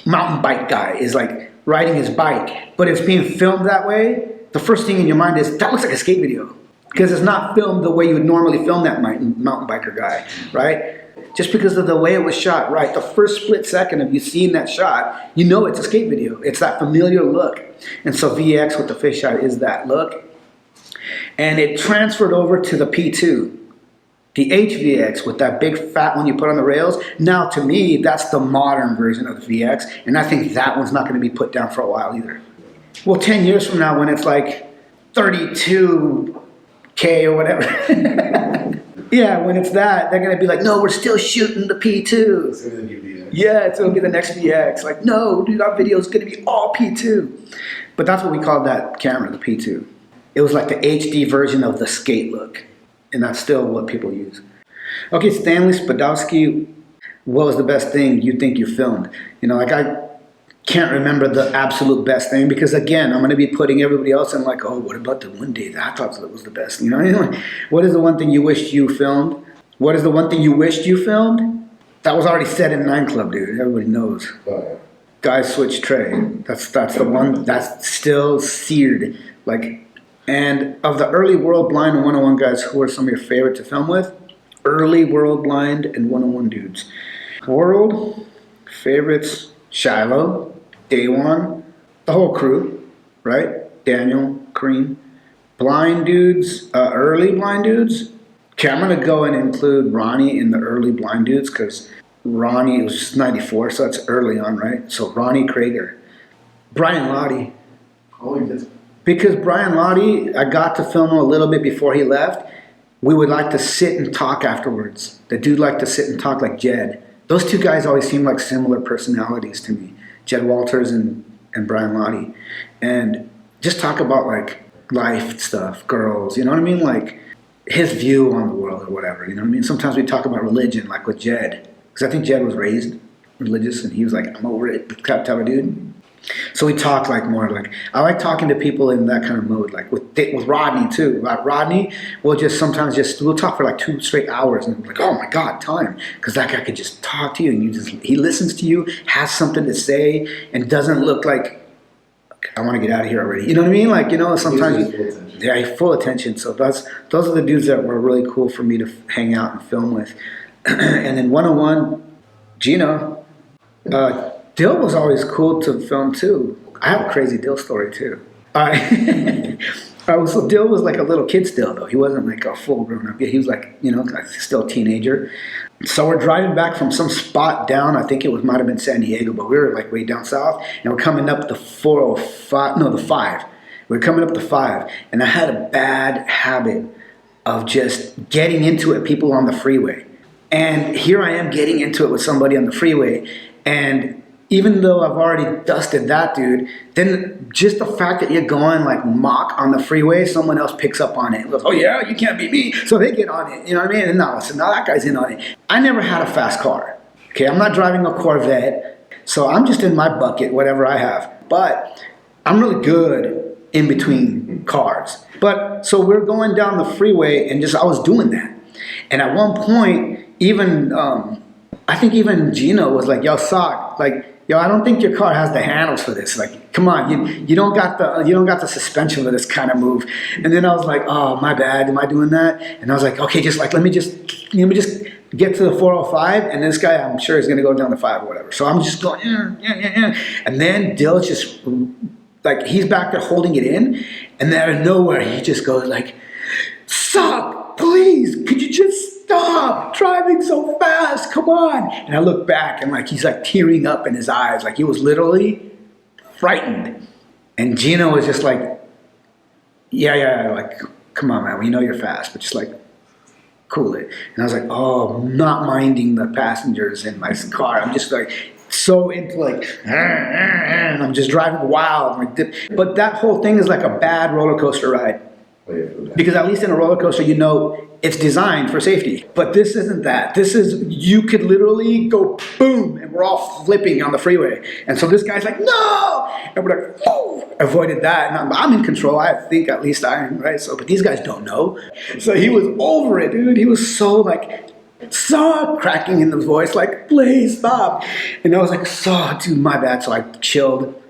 mountain bike guy is like riding his bike, but it's being filmed that way, the first thing in your mind is, that looks like a skate video. Because it's not filmed the way you would normally film that mountain biker guy, right? Just because of the way it was shot, right? The first split second of you seeing that shot, it's a skate video. It's that familiar look. And so VX with the fisheye is that look. And it transferred over to the P2. The HVX with that big fat one you put on the rails. Now to me, that's the modern version of the VX. And I think that one's not going to be put down for a while either. Well, 10 years from now when it's like 32K or whatever. Yeah, when it's that, they're going to be like, no, we're still shooting the P2. It's gonna be VX. Yeah, it's going to be the next VX. Like, no, dude, our video is going to be all P2. But that's what we called that camera, the P2. It was like the HD version of the skate look. And that's still what people use. Okay, Stanley Spadowski, what was the best thing you think you filmed? I can't remember the absolute best thing because, again, I'm going to be putting everybody else in like, oh, what about the one day that I thought that was the best? What is the one thing you wished you filmed? What is the one thing you wished you filmed? That was already said in 9 Club, dude. Everybody knows. Guys Switch Tray. That's the one that's still seared. And of the early World Blind and 101 guys, who are some of your favorite to film with? Early World Blind and 101 dudes. World favorites, Shiloh, Day One, the whole crew, right? Daniel, Kareem. Blind dudes, early blind dudes, Okay, I'm gonna go and include Ronnie in the early blind dudes because Ronnie was 94, so that's early on, right? So Ronnie Krager, Brian Lottie. Oh, he did. Because Brian Lottie, I got to film him a little bit before he left. We would like to sit and talk afterwards. The dude liked to sit and talk like Jed. Those two guys always seemed like similar personalities to me. Jed Walters and Brian Lottie. And just talk about like life stuff, girls, you know what I mean? Like his view on the world or whatever, you know what I mean? Sometimes we talk about religion, like with Jed. Because I think Jed was raised religious and he was like, I'm over it, type of dude. So we talk like more like, I like talking to people in that kind of mode, like with Rodney too. About Rodney, we'll talk for like 2 straight hours and I'm like, oh my God, time. Because that guy could just talk to you and he listens to you, has something to say and doesn't look like, I want to get out of here already. You know what I mean? Like, you know, sometimes, full attention. So those are the dudes that were really cool for me to hang out and film with. And then one-on-one, Gino, Dill was always cool to film too. I have a crazy Dill story too. So Dill was like a little kid still though. He wasn't like a full grown up. He was like, you know, like still a teenager. So we're driving back from some spot down, I think might have been San Diego, but we were like way down south and we're coming up the 5. We're coming up the 5 and I had a bad habit of just getting into it, people on the freeway. And here I am getting into it with somebody on the freeway and even though I've already dusted that dude, then just the fact that you're going like mock on the freeway, someone else picks up on it and goes, oh yeah, you can't beat me. So they get on it, you know what I mean? And now that guy's in on it. I never had a fast car. Okay, I'm not driving a Corvette. So I'm just in my bucket, whatever I have. But I'm really good in between cars. But so we're going down the freeway and I was doing that. And at one point, I think even Gino was like, yo, Sock, like, yo, I don't think your car has the handles for this. Like, come on, you don't got the suspension for this kind of move. And then I was like, oh, my bad, am I doing that? And I was like, okay, just like let me just get to the 405, and this guy, I'm sure, is gonna go down the 5 or whatever. So I'm just going, yeah. And then Dill's just like he's back there holding it in, and then out of nowhere he just goes like, Sock, please, could you just stop driving so fast, come on. And I look back and like he's like tearing up in his eyes, like he was literally frightened. And Gino was just like, yeah, like, come on, man, we know you're fast, but just like, cool it. And I was like, oh, I'm not minding the passengers in my car. I'm just like, so into like, and I'm just driving wild. But that whole thing is like a bad roller coaster ride. Because at least in a roller coaster, you know, it's designed for safety. But this isn't that. This is, you could literally go boom, and we're all flipping on the freeway. And so this guy's like, no! And we're like, oh, avoided that. And I'm in control. I think at least I am, right? So, but these guys don't know. So he was over it, dude. He was so like, cracking in the voice, like, please stop. And I was like, dude, my bad. So I chilled,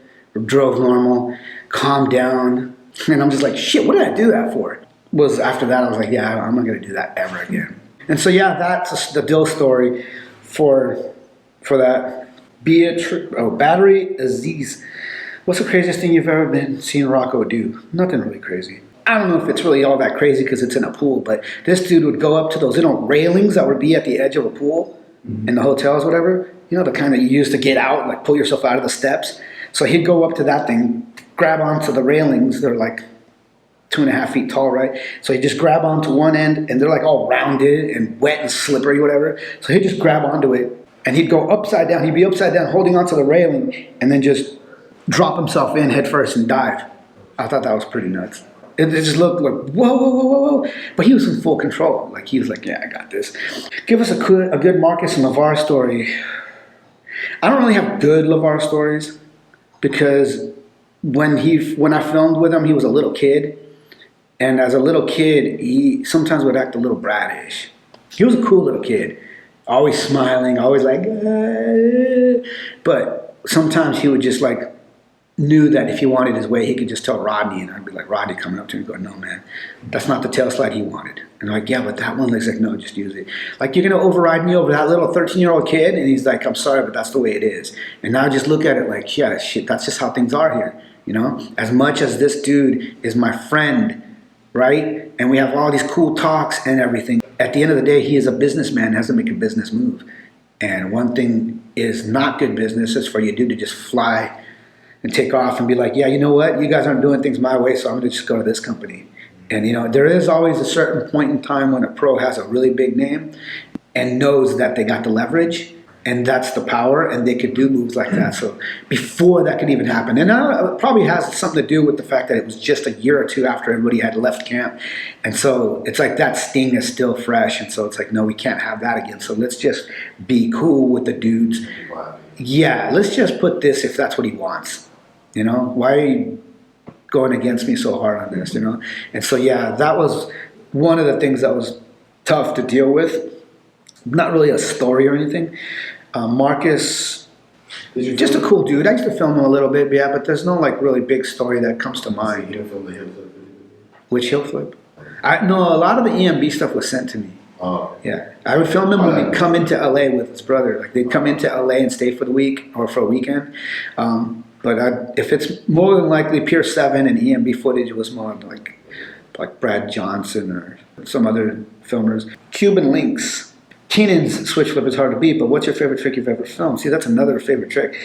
drove normal, calmed down. And I'm just like, shit, what did I do that for? After that, I was like, yeah, I'm not going to do that ever again. And so, yeah, that's the Dill story for that. Battery Aziz. What's the craziest thing you've ever seen Rocco do? Nothing really crazy. I don't know if it's really all that crazy because it's in a pool, but this dude would go up to those, railings that would be at the edge of a pool in the hotels, whatever. You know, the kind that you use to get out, like pull yourself out of the steps. So he'd go up to that thing, grab onto the railings. They're like 2.5 feet tall, right? So he'd just grab onto one end, and they're like all rounded and wet and slippery, whatever. So he'd just grab onto it, and he'd go upside down. He'd be upside down, holding onto the railing, and then just drop himself in head first and dive. I thought that was pretty nuts. It just looked like, whoa. But he was in full control. Like, he was like, yeah, I got this. Give us a good Marcus and LeVar story. I don't really have good LeVar stories because when I filmed with him, he was a little kid. And as a little kid, he sometimes would act a little brattish. He was a cool little kid. Always smiling, always like, but sometimes he would just like, knew that if he wanted his way, he could just tell Rodney, and I'd be like, Rodney coming up to him going, no, man, that's not the tail slide he wanted. And I'm like, yeah, but that one looks like, no, just use it. Like, you're going to override me over that little 13-year-old kid? And he's like, I'm sorry, but that's the way it is. And now I just look at it like, yeah, shit, that's just how things are here. You know, as much as this dude is my friend, right? And we have all these cool talks and everything, at the end of the day, he is a businessman, has to make a business move. And one thing is not good business is for you to just fly and take off and be like, yeah, you know what? You guys aren't doing things my way, so I'm going to just go to this company. And, there is always a certain point in time when a pro has a really big name and knows that they got the leverage and that's the power and they could do moves like that. So before that could even happen. And it probably has something to do with the fact that it was just a year or two after everybody had left camp. And so it's like that sting is still fresh. And so it's like, no, we can't have that again. So let's just be cool with the dudes. Yeah, let's just put this if that's what he wants. Why are you going against me so hard on this, And so, yeah, that was one of the things that was tough to deal with. Not really a story or anything. Marcus, just a cool dude. I used to film him a little bit, yeah, but there's no really big story that comes to mind. You film the heel flip? Which heel flip? No, a lot of the EMB stuff was sent to me. Oh. Yeah, I would film him when he'd come into LA with his brother. Like they'd come into LA and stay for the week or for a weekend. But if it's more than likely Pier 7 and EMB footage, was more like Brad Johnson or some other filmers. Cuban links. Keenan's switch flip is hard to beat, but what's your favorite trick you've ever filmed? See, that's another favorite trick.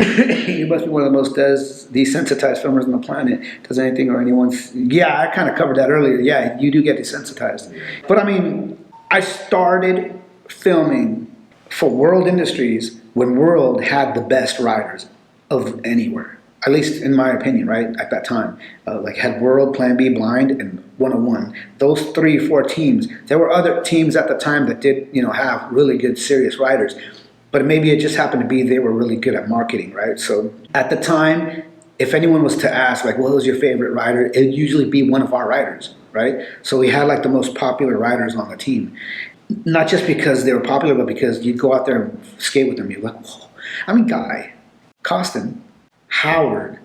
You must be one of the most desensitized filmers on the planet. Does anything or anyone... Yeah, I kind of covered that earlier. Yeah, you do get desensitized. But I mean, I started filming for World Industries when World had the best riders of anywhere. At least in my opinion, right? At that time. Had World, Plan B, Blind, and 101. Those 3-4 teams. There were other teams at the time that did, have really good, serious riders. But maybe it just happened to be they were really good at marketing, right? So at the time, if anyone was to ask, what was your favorite rider? It'd usually be one of our riders, right? So we had the most popular riders on the team. Not just because they were popular, but because you'd go out there and skate with them. You're like, whoa. I mean, Guy, Costin, Howard.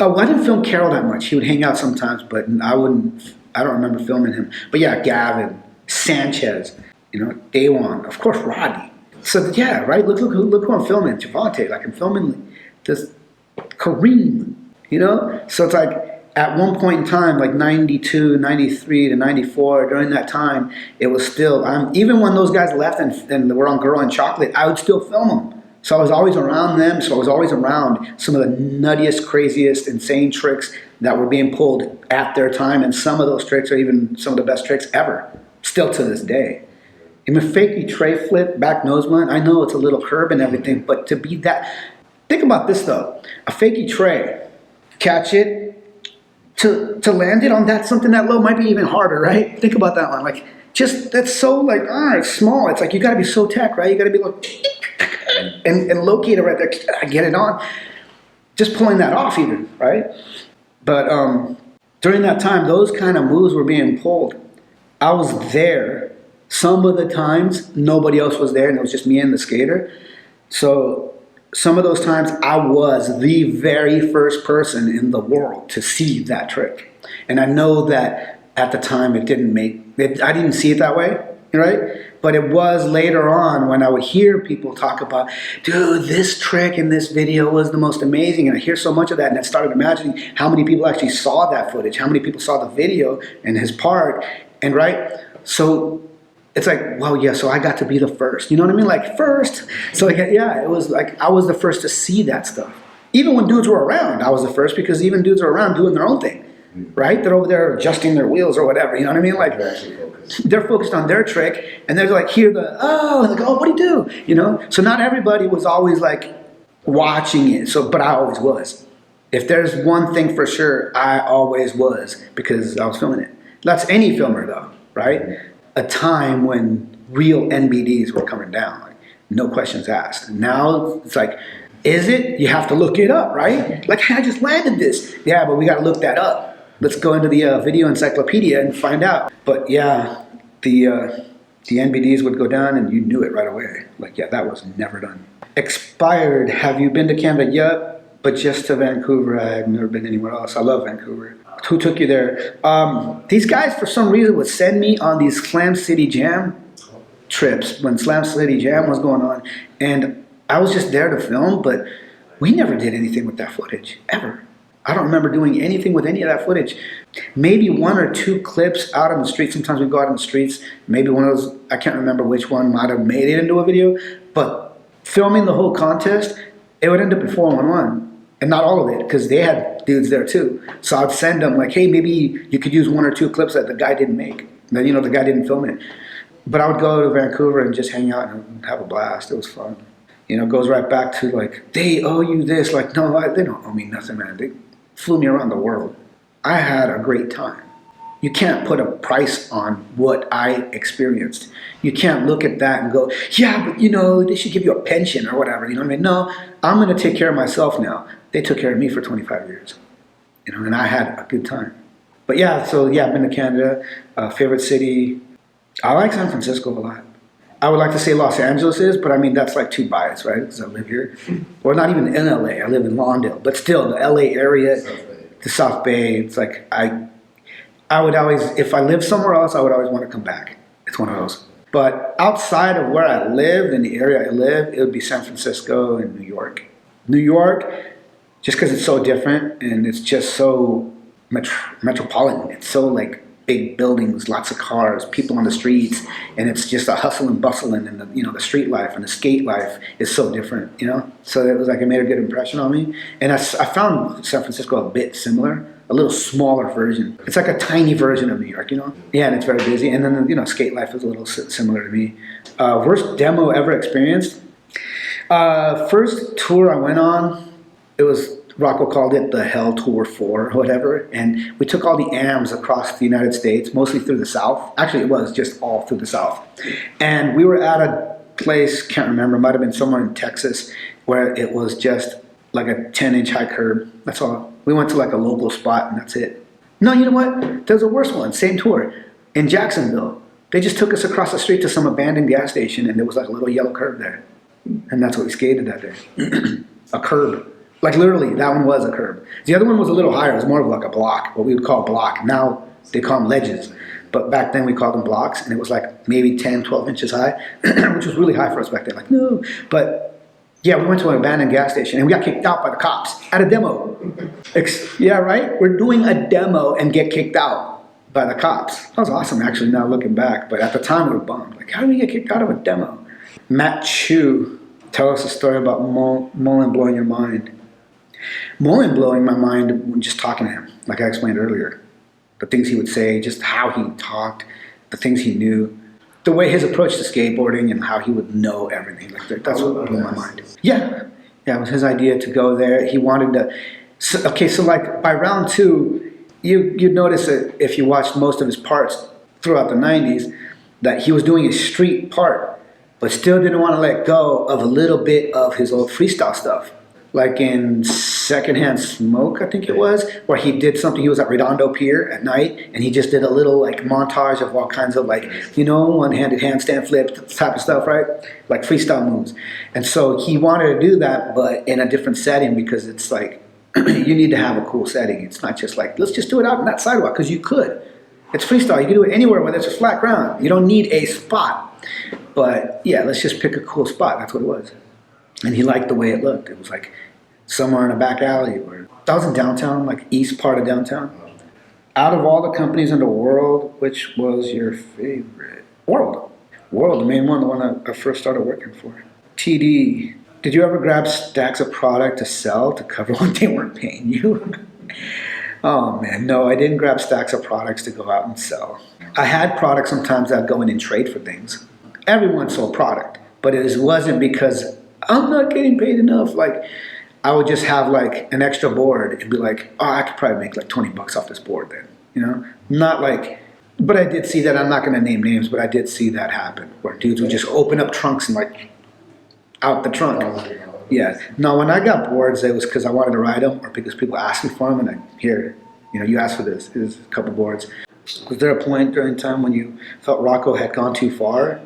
Oh, I didn't film Carroll that much. He would hang out sometimes, but I don't remember filming him. But yeah, Gavin, Sanchez, Daewon, of course, Rodney. So yeah, right. Look who I'm filming. Javante. I'm filming this Kareem. So it's at one point in time, 92, 93 to 94. During that time, it was still. Even when those guys left and were on Girl and Chocolate, I would still film them. So I was always around them. So I was always around some of the nuttiest, craziest, insane tricks that were being pulled at their time. And some of those tricks are even some of the best tricks ever, still to this day. And a fakey tray flip, back nose blunt, I know it's a little curb and everything, but to be that, think about this though. A fakey tray, catch it, to land it on something that low might be even harder, right? Think about that one. That's so it's small. It's you gotta be so tech, right? You gotta be and locate it right there, get it on. Just pulling that off even, right? But during that time, those kind of moves were being pulled. I was there. Some of the times, nobody else was there, and it was just me and the skater. So some of those times, I was the very first person in the world to see that trick. And I know that at the time, I didn't see it that way, right? But it was later on when I would hear people talk about, dude, this trick in this video was the most amazing. And I hear so much of that, and I started imagining how many people actually saw that footage, how many people saw the video and his part, and right? So it's well, yeah, so I got to be the first. You know what I mean? First. So yeah, it was I was the first to see that stuff. Even when dudes were around, I was the first because even dudes are around doing their own thing, right? They're over there adjusting their wheels or whatever. You know what I mean? They're focused on their trick, and they're hear and they go, oh, what do you do? So not everybody was always watching it. So, but I always was. If there's one thing for sure, I always was because I was filming it. That's any filmer though, right? A time when real NBDs were coming down, no questions asked. Now it's is it? You have to look it up, right? Hey, I just landed this. Yeah, but we got to look that up. Let's go into the video encyclopedia and find out. But yeah, the NBDs would go down and you knew it right away. Yeah, that was never done. Expired. Have you been to Canada? Yep, but just to Vancouver. I've never been anywhere else. I love Vancouver. Who took you there? These guys, for some reason, would send me on these Slam City Jam trips when Slam City Jam was going on. And I was just there to film, but we never did anything with that footage, ever. I don't remember doing anything with any of that footage. Maybe 1 or 2 clips out on the street. Sometimes we go out on the streets. Maybe one of those, I can't remember which one might have made it into a video. But filming the whole contest, it would end up in 411. And not all of it, because they had dudes there too. So I'd send them like, hey, maybe you could use 1 or 2 clips that the guy didn't make. That, the guy didn't film it. But I would go to Vancouver and just hang out and have a blast. It was fun. It goes right back to like, they owe you this. Like, no, they don't owe me nothing, man. They flew me around the world. I had a great time. You can't put a price on what I experienced. You can't look at that and go, yeah, but they should give you a pension or whatever. You know what I mean? No, I'm going to take care of myself now. They took care of me for 25 years. And I had a good time. But yeah, so yeah, I've been to Canada. Favorite city, I like San Francisco a lot. I would like to say Los Angeles is, but I mean, that's like too biased, right? Because I live here. Or not even in LA, I live in Lawndale. But still, the LA area, the South Bay, it's like, I would always, if I lived somewhere else, I would always want to come back. It's one of those. But outside of where I live, in the area I live, it would be San Francisco and New York. New York, just because it's so different and it's just so metropolitan. It's so like big buildings, lots of cars, people on the streets, and it's just a hustle and bustle, and the street life and the skate life is so different, So it was like it made a good impression on me, and I found San Francisco a bit similar, a little smaller version. It's like a tiny version of New York, Yeah, and it's very busy, and then skate life is a little similar to me. Worst demo ever experienced. First tour I went on, it was. Rocco called it the Hell Tour 4 or whatever, and we took all the AMs across the United States, mostly through the South. Actually, it was just all through the South. And we were at a place, can't remember, might have been somewhere in Texas, where it was just like a 10-inch high curb. That's all. We went to like a local spot, and that's it. No, you know what? There's a worse one, same tour, in Jacksonville. They just took us across the street to some abandoned gas station, and there was like a little yellow curb there. And that's what we skated that day. A curb. Like literally, that one was a curb. The other one was a little higher. It was more of like a block, what we would call block. Now they call them ledges. But back then we called them blocks, and it was like maybe 10, 12 inches high, which was really high for us back then. Like, no. But yeah, we went to an abandoned gas station, and we got kicked out by the cops at a demo. Yeah, right? We're doing a demo and get kicked out by the cops. That was awesome, actually, now looking back. But at the time, we were bummed. Like, how did we get kicked out of a demo? Matt Chu, tell us a story about Mullen blowing your mind. Mullen blowing my mind when just talking to him, like I explained earlier. The things he would say, just how he talked, the things he knew, the way his approach to skateboarding and how he would know everything. Like that's what blew my mind. Yeah, it was his idea to go there. He wanted to. So like by round 2, you'd notice that if you watched most of his parts throughout the 90s, that he was doing a street part, but still didn't want to let go of a little bit of his old freestyle stuff. Like in Secondhand Smoke, I think it was, where he did something. He was at Redondo Pier at night, and he just did a little like montage of all kinds of like, one-handed handstand flips type of stuff, right? Like freestyle moves. And so he wanted to do that, but in a different setting, because it's like, you need to have a cool setting. It's not just like, let's just do it out on that sidewalk, because you could. It's freestyle. You can do it anywhere where there's a flat ground. You don't need a spot. But yeah, let's just pick a cool spot. That's what it was. And he liked the way it looked. It was like somewhere in a back alley. That was in downtown, like east part of downtown. Out of all the companies in the world, which was your favorite? World, the main one, the one I first started working for. TD. Did you ever grab stacks of product to sell to cover what they weren't paying you? Oh man, no, I didn't grab stacks of products to go out and sell. I had products sometimes I'd go in and trade for things. Everyone sold product, but it wasn't because I'm not getting paid enough. Like, I would just have like an extra board and be like, oh, I could probably make like $20 off this board then, Not like, but I did see that. I'm not going to name names, but I did see that happen where dudes would just open up trunks and like out the trunk. Yeah. No, when I got boards, it was because I wanted to ride them or because people asked me for them, and you asked for this. Here's a couple boards. Was there a point during time when you felt Rocco had gone too far?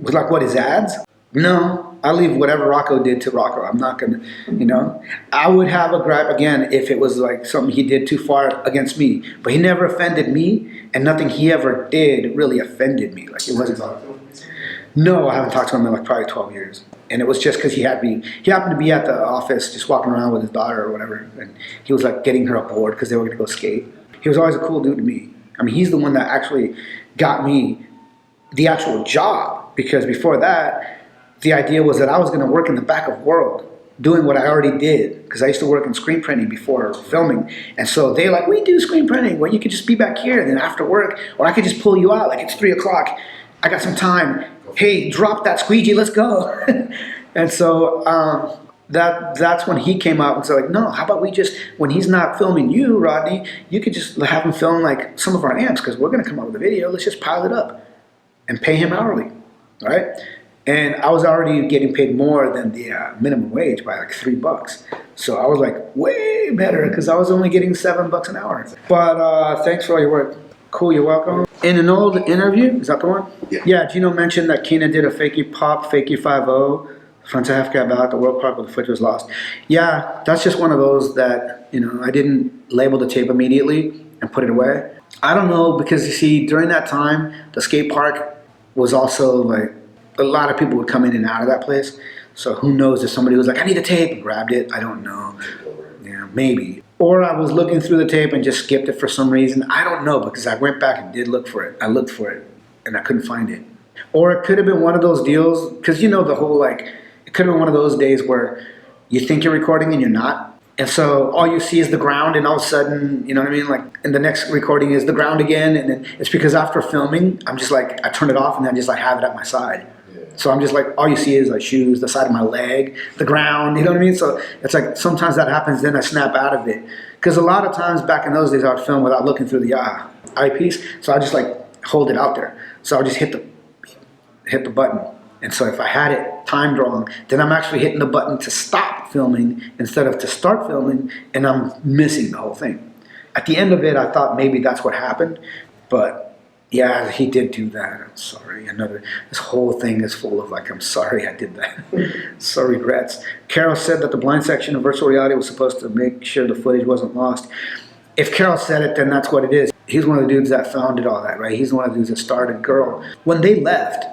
Was like, what, his ads? No, I leave whatever Rocco did to Rocco. I'm not gonna, I would have a gripe again if it was like something he did too far against me. But he never offended me, and nothing he ever did really offended me. Like it wasn't. No, I haven't talked to him in like probably 12 years. And it was just because he happened to be at the office just walking around with his daughter or whatever. And he was like getting her aboard because they were going to go skate. He was always a cool dude to me. I mean, he's the one that actually got me the actual job, because before that, the idea was that I was going to work in the back of World doing what I already did, because I used to work in screen printing before filming. And so they like, we do screen printing, well, you could just be back here, and then after work, or I could just pull you out, like it's 3 o'clock, I got some time, hey, drop that squeegee, let's go. And so that's when he came out and said like, no, how about we just, when he's not filming you, Rodney, you could just have him film like some of our amps, because we're going to come out with a video, let's just pile it up and pay him hourly, right? And I was already getting paid more than the minimum wage by like $3. So I was like, way better, because I was only getting $7 an hour. But thanks for all your work. Cool, you're welcome. In an old interview, is that the one? Yeah. Yeah, Gino mentioned that Keena did a fakie pop, fakie 5-0, front to half cab out, the World Park where the footage was lost. Yeah, that's just one of those that, you know, I didn't label the tape immediately and put it away. I don't know, because you see, during that time, the skate park was also like, a lot of people would come in and out of that place. So who knows if somebody was like, I need a tape, and grabbed it. I don't know. Yeah, maybe. Or I was looking through the tape and just skipped it for some reason. I don't know, because I went back and did look for it. I looked for it and I couldn't find it. Or it could have been one of those deals, because you know the whole like, it could have been one of those days where you think you're recording and you're not. And so all you see is the ground, and all of a sudden, you know what I mean? Like, and the next recording is the ground again. And then it's because after filming, I'm just like, I turn it off and then I just like have it at my side. So I'm just like, all you see is like shoes, the side of my leg, the ground, you know what I mean? So it's like, sometimes that happens, then I snap out of it. Because a lot of times back in those days, I would film without looking through the eyepiece. So I just like hold it out there. So I'll just hit the button. And so if I had it timed wrong, then I'm actually hitting the button to stop filming instead of to start filming, and I'm missing the whole thing. At the end of it, I thought maybe that's what happened, but yeah, he did do that. I'm sorry. This whole thing is full of like, I'm sorry I did that. So regrets. Carol said that the blind section of virtual reality was supposed to make sure the footage wasn't lost. If Carol said it, then that's what it is. He's one of the dudes that founded all that, right? He's one of the dudes that started Girl. When they left,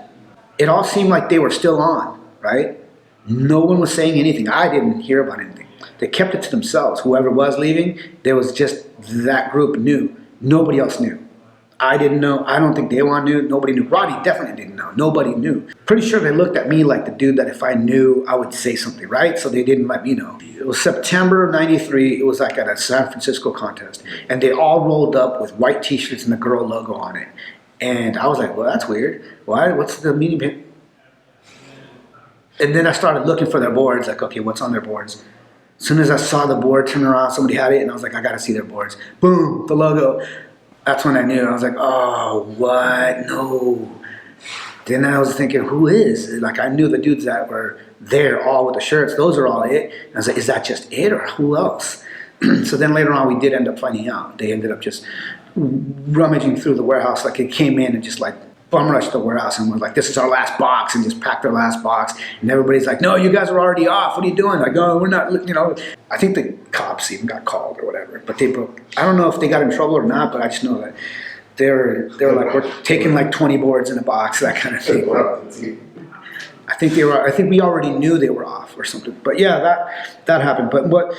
it all seemed like they were still on, right? No one was saying anything. I didn't hear about anything. They kept it to themselves. Whoever was leaving, there was just that group knew. Nobody else knew. I didn't know. I don't think Daywan knew. Nobody knew. Roddy definitely didn't know. Nobody knew. Pretty sure they looked at me like the dude that if I knew, I would say something, right? So they didn't let me know. It was September '93. It was like at a San Francisco contest. And they all rolled up with white t-shirts and the Girl logo on it. And I was like, well, that's weird. Why? What's the meaning? And then I started looking for their boards. Like, okay, what's on their boards? As soon as I saw the board turn around, somebody had it. And I was like, I got to see their boards. Boom, the logo. That's when I knew. I was like, oh, what? No. Then I was thinking, who is? Like, I knew the dudes that were there all with the shirts. Those are all it. And I was like, is that just it or who else? So then later on, we did end up finding out. They ended up just rummaging through the warehouse. Like, it came in and just like bum rushed the warehouse and was like, this is our last box, and just packed their last box. And everybody's like, no, you guys are already off. What are you doing? Like, no, we're not, you know. I think the cops even got called or whatever. But they broke. I don't know if they got in trouble or not, but I just know that they were like, we're taking like 20 boards in a box, that kind of thing. I think we already knew they were off or something. But yeah, that happened. But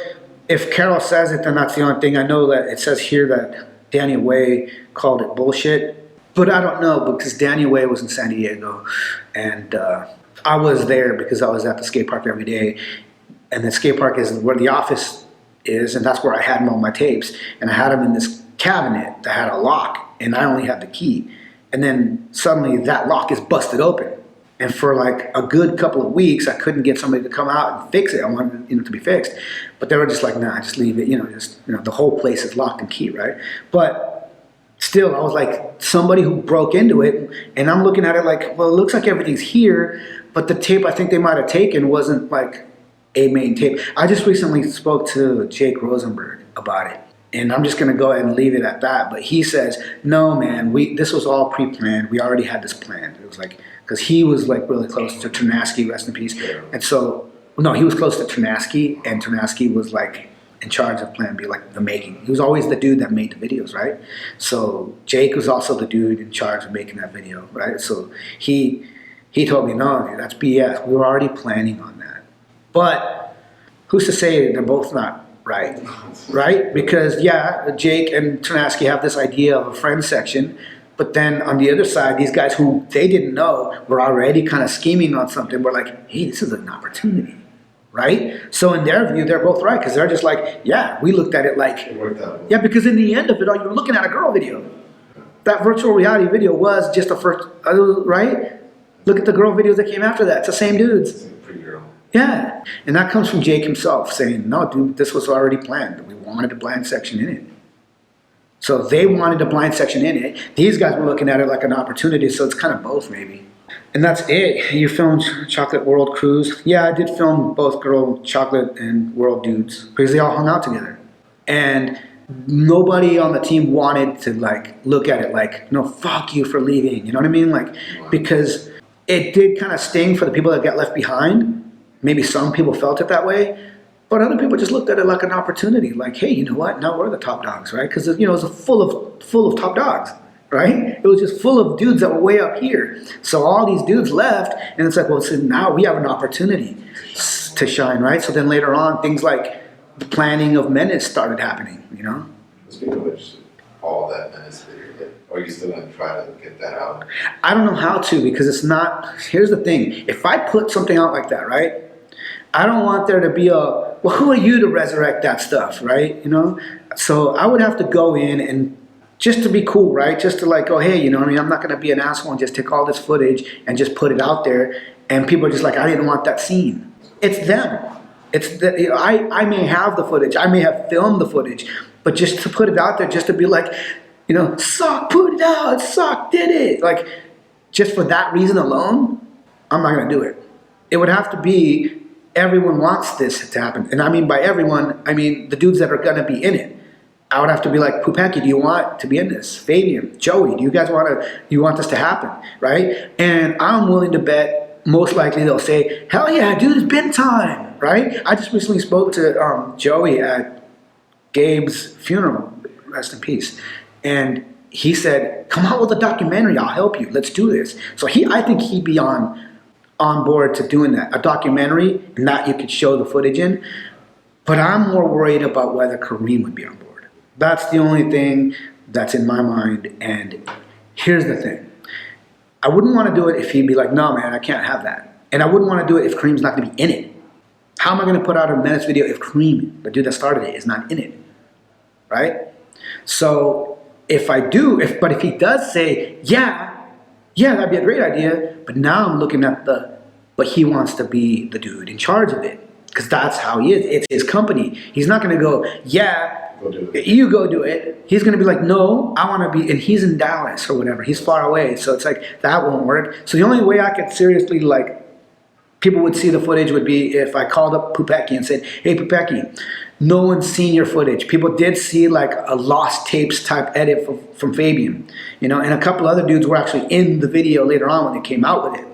if Carol says it, then that's the only thing. I know that it says here that Danny Way called it bullshit. But I don't know, because Danny Way was in San Diego, and I was there because I was at the skate park every day. And the skate park is where the office is, and that's where I had all my tapes. And I had them in this cabinet that had a lock, and I only had the key. And then suddenly that lock is busted open. And for like a good couple of weeks, I couldn't get somebody to come out and fix it. I wanted it to be fixed. But they were just like, nah, just leave it. The whole place is locked and key, right? But still, I was like, somebody who broke into it, and I'm looking at it like, well, it looks like everything's here, but the tape I think they might have taken wasn't like a main tape. I just recently spoke to Jake Rosenberg about it, and I'm just gonna go ahead and leave it at that. But he says, no, man, this was all pre-planned. We already had this planned. It was like, because he was like really close to Ternasky, rest in peace. And so, no, he was close to Ternasky, and Ternasky was like in charge of Plan B, like the making. He was always the dude that made the videos, right? So Jake was also the dude in charge of making that video, right? So he He told me, no, dude, that's BS. We were already planning on that. But who's to say they're both not right? Right? Because, yeah, Jake and Ternaski have this idea of a friend section, but then on the other side, these guys who they didn't know were already kind of scheming on something. We're like, hey, this is an opportunity, right? So in their view, they're both right, because they're just like, yeah, we looked at it like, It worked out. yeah, because in the end of it all, you're looking at a girl video. That virtual reality video was just a first, right? Look at the girl videos that came after that. It's the same dudes. It's a pretty girl. Yeah. And that comes from Jake himself saying, no, dude, this was already planned. We wanted a blind section in it. So they wanted a blind section in it. These guys were looking at it like an opportunity, so it's kind of both maybe. And that's it. You filmed Chocolate World Cruise. Yeah, I did film both Girl Chocolate and World dudes because they all hung out together. And nobody on the team wanted to like look at it like, no, fuck you for leaving. You know what I mean? Like, because it did kind of sting for the people that got left behind. Maybe some people felt it that way. But other people just looked at it like an opportunity, like, hey, you know what? Now we're the top dogs, right? Because you know, it was full of top dogs, right? It was just full of dudes that were way up here. So all these dudes left, and it's like, well, so now we have an opportunity to shine, right? So then later on, things like the planning of Menace started happening, you know? Speaking of which, all that Menace video, are you still gonna try to get that out? I don't know how to, because it's not. Here's the thing: if I put something out like that, right? I don't want there to be a, well, who are you to resurrect that stuff, right? You know? So I would have to go in and just to be cool, right? Just to like, oh, hey, you know what I mean? I'm not going to be an asshole and just take all this footage and just put it out there. And people are just like, I didn't want that scene. It's them. It's the, you know, I may have the footage. I may have filmed the footage. But just to put it out there, just to be like, you know, Sock put it out. Sock did it. Like, just for that reason alone, I'm not going to do it. It would have to be, everyone wants this to happen. And I mean by everyone, I mean the dudes that are going to be in it. I would have to be like, Pupaki, do you want to be in this? Fabian, Joey, do you guys want this to happen, right? And I'm willing to bet most likely they'll say, hell yeah, dude, it's been time, right? I just recently spoke to Joey at Gabe's funeral, rest in peace. And he said, come out with a documentary, I'll help you, let's do this. So I think he'd be on board to doing that, a documentary, and that you could show the footage in. But I'm more worried about whether Kareem would be on board. That's the only thing that's in my mind. And here's the thing. I wouldn't want to do it if he'd be like, no, man, I can't have that. And I wouldn't want to do it if Kareem's not going to be in it. How am I going to put out a Menace video if Kareem, the dude that started it, is not in it? Right? So if I do, but if he does say, yeah, that'd be a great idea. But now I'm looking at but he wants to be the dude in charge of it. Because that's how he is. It's his company. He's not going to go, yeah, Go do it. you go do it. He's going to be like, no, I want to be, and he's in Dallas or whatever. He's far away. So it's like, that won't work. So the only way I could seriously, like, people would see the footage would be if I called up Pupeki and said, hey, Pupeki, no one's seen your footage. People did see like a lost tapes type edit from Fabian, you know, and a couple other dudes were actually in the video later on when they came out with it.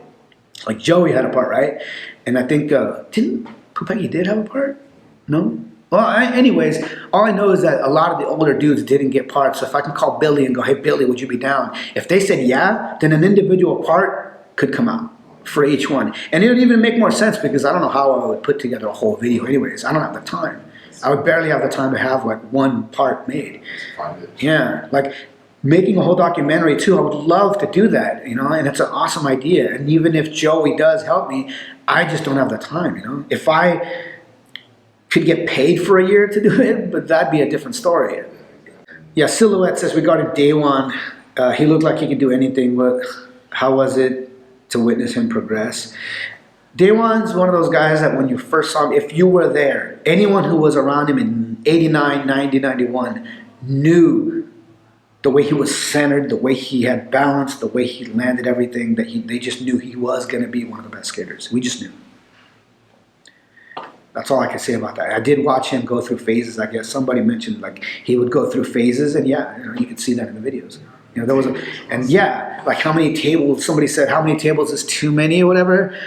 Like Joey had a part, right? And I think, didn't Pupeki did have a part? No? Well, anyways, all I know is that a lot of the older dudes didn't get parts. So if I can call Billy and go, hey, Billy, would you be down? If they said yeah, then an individual part could come out for each one. And it would even make more sense because I don't know how I would put together a whole video anyways. I don't have the time. I would barely have the time to have like one part made. Find it. Yeah, like making a whole documentary too, I would love to do that, you know, and it's an awesome idea. And even if Joey does help me, I just don't have the time, you know. If I could get paid for a year to do it, but that'd be a different story. Yeah, Silhouette says regarding Day One, he looked like he could do anything, but how was it to witness him progress? Day One's one of those guys that when you first saw him, if you were there, anyone who was around him in 89, 90, 91 knew the way he was centered, the way he had balance, the way he landed everything, that they just knew he was going to be one of the best skaters. We just knew. That's all I can say about that. I did watch him go through phases. I guess somebody mentioned like he would go through phases, and yeah, you know, you could see that in the videos. You know, there was and yeah, like how many tables? Somebody said how many tables is too many or whatever.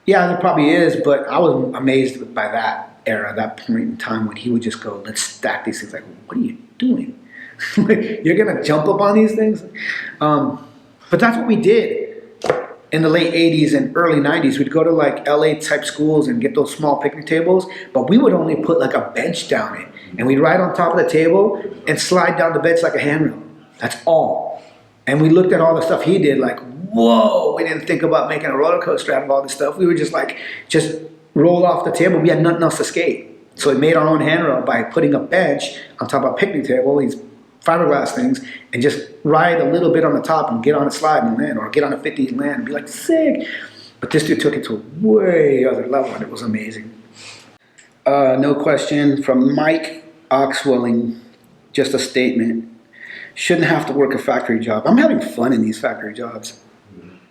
Yeah, there probably is, but I was amazed by that era, that point in time when he would just go, let's stack these things. Like, what are you doing? Like, you're going to jump up on these things? But that's what we did. in the late 80s and early 90s, we'd go to like LA type schools and get those small picnic tables, but we would only put like a bench down it. And we'd ride on top of the table and slide down the bench like a handrail. That's all. And we looked at all the stuff he did like, whoa, we didn't think about making a roller coaster out of all this stuff. We were just like, just roll off the table. We had nothing else to skate. So we made our own handrail by putting a bench on top of a picnic table, these fiberglass things, and just ride a little bit on the top and get on a slide and land, or get on a 50 and land and be like, sick. But this dude took it to a way other level, and it was amazing. No question from Mike Oxwelling, just a statement. Shouldn't have to work a factory job. I'm having fun in these factory jobs.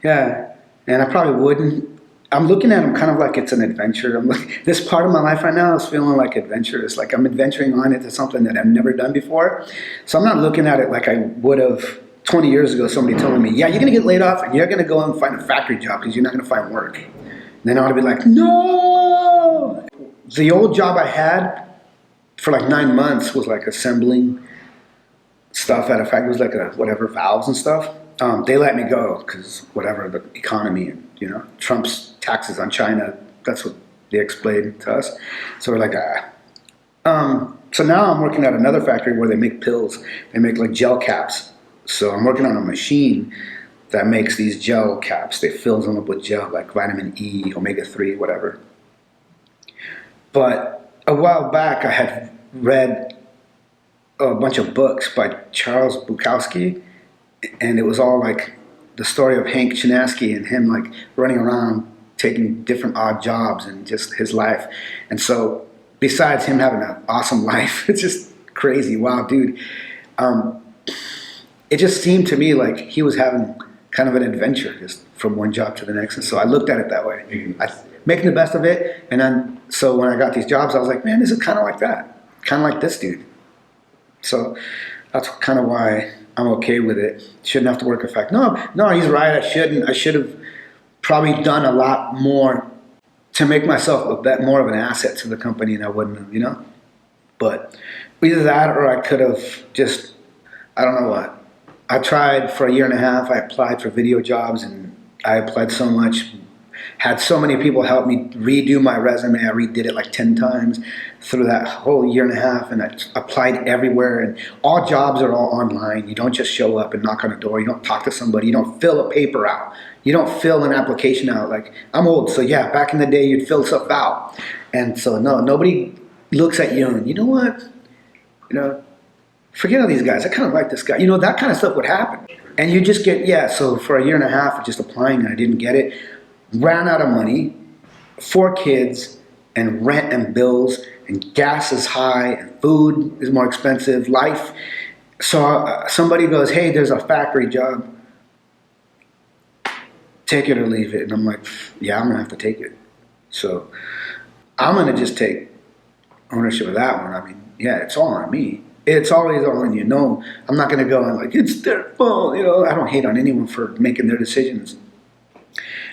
Yeah, and I probably wouldn't. I'm looking at them kind of like it's an adventure. I'm like, this part of my life right now is feeling like adventurous. Like I'm adventuring on into something that I've never done before. So I'm not looking at it like I would have 20 years ago, somebody telling me, yeah, you're going to get laid off and you're going to go and find a factory job because you're not going to find work. And then I would be like, no! The old job I had for like 9 months was like assembling stuff at a factory. It was like whatever, valves and stuff. They let me go because whatever, the economy, you know, Trump's taxes on China, that's what they explained to us. So we're like, so now I'm working at another factory where they make pills. They make like gel caps. So I'm working on a machine that makes these gel caps. They fill them up with gel, like vitamin E, omega-3, whatever. But a while back, I had read a bunch of books by Charles Bukowski, and it was all like the story of Hank Chinaski and him like running around taking different odd jobs and just his life. And so besides him having an awesome life, it's just crazy. Wow, dude. It just seemed to me like he was having kind of an adventure just from one job to the next. And so I looked at it that way. Making the best of it. And then, so when I got these jobs, I was like, man, this is kind of like that. Kind of like this dude. So that's kind of why I'm okay with it. Shouldn't have to work a fact. No, he's right. I shouldn't. I should have probably done a lot more to make myself a bit more of an asset to the company, and I wouldn't have, you know. But either that, or I could have just, I don't know what. I tried for 1.5 years. I applied for video jobs, and I applied so much. Had so many people help me redo my resume. I redid it like 10 times through that whole 1.5 years, and I applied everywhere. And all jobs are all online. You don't just show up and knock on a door. You don't talk to somebody. You don't fill a paper out. You don't fill an application out. Like, I'm old, so yeah, back in the day, you'd fill stuff out. And so no, nobody looks at you and, you know what, you know, forget all these guys. I kind of like this guy. You know, that kind of stuff would happen. And you just get, yeah, so for 1.5 years of just applying, and I didn't get it. Ran out of money, 4 kids, and rent and bills, and gas is high, and food is more expensive, life. So somebody goes, hey, there's a factory job. Take it or leave it. And I'm like, yeah, I'm going to have to take it. So I'm going to just take ownership of that one. I mean, yeah, it's all on me. It's always all on you. No, I'm not going to go and like, it's their fault. You know, I don't hate on anyone for making their decisions.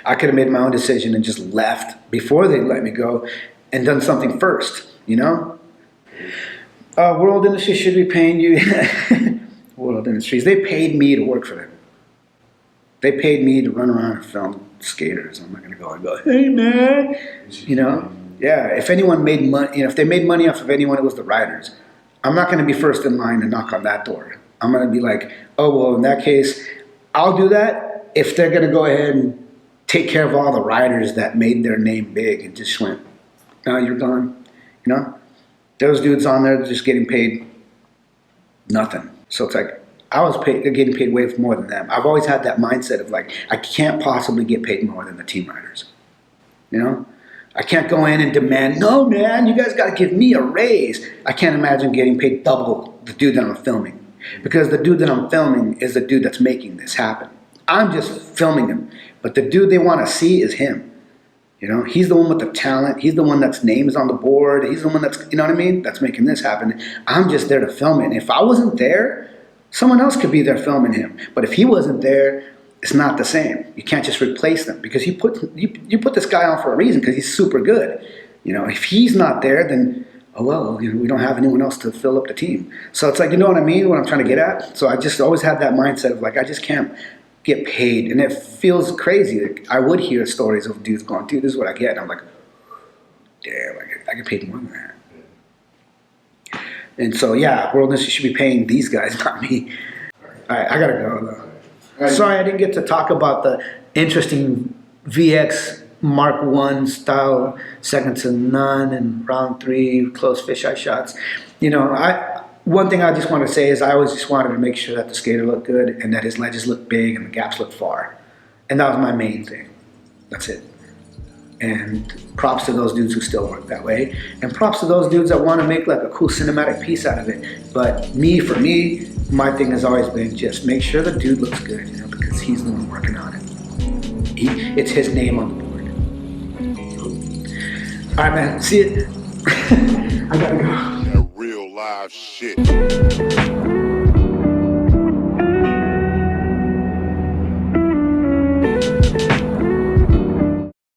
I could have made my own decision and just left before they let me go and done something first, you know? World Industries should be paying you. World Industries, they paid me to work for them. They paid me to run around and film skaters. I'm not going to go and go, hey, man. You know? Yeah, if anyone made money, you know, if they made money off of anyone, it was the riders. I'm not going to be first in line to knock on that door. I'm going to be like, oh, well, in that case, I'll do that if they're going to go ahead and take care of all the riders that made their name big and just went, no, you're gone. You know? Those dudes on there just getting paid nothing. So it's like, they're getting paid way more than them. I've always had that mindset of like, I can't possibly get paid more than the team riders. You know? I can't go in and demand, no, man, you guys got to give me a raise. I can't imagine getting paid double the dude that I'm filming. Because the dude that I'm filming is the dude that's making this happen. I'm just filming him. But the dude they want to see is him. You know, he's the one with the talent. He's the one that's name is on the board. He's the one that's, you know what I mean? That's making this happen. I'm just there to film it. And if I wasn't there, someone else could be there filming him. But if he wasn't there, it's not the same. You can't just replace them because you put this guy on for a reason because he's super good. You know, if he's not there, then, oh, well, you know, we don't have anyone else to fill up the team. So it's like, you know what I mean? What I'm trying to get at? So I just always had that mindset of like, I just can't get paid, and it feels crazy. Like, I would hear stories of dudes going, dude, this is what I get. And I'm like, damn, I get paid more than that. And so, yeah, World Industry should be paying these guys, not me. All right, I gotta go though. Sorry I didn't get to talk about the interesting VX Mark 1 style, second to none, and round 3 close fisheye shots. You know, one thing I just want to say is I always just wanted to make sure that the skater looked good and that his ledges looked big and the gaps looked far. And that was my main thing. That's it. And props to those dudes who still work that way. And props to those dudes that want to make like a cool cinematic piece out of it. But for me, my thing has always been just make sure the dude looks good, you know, because he's the one working on it. It's his name on the board. All right, man. See it. I gotta go. That real live shit.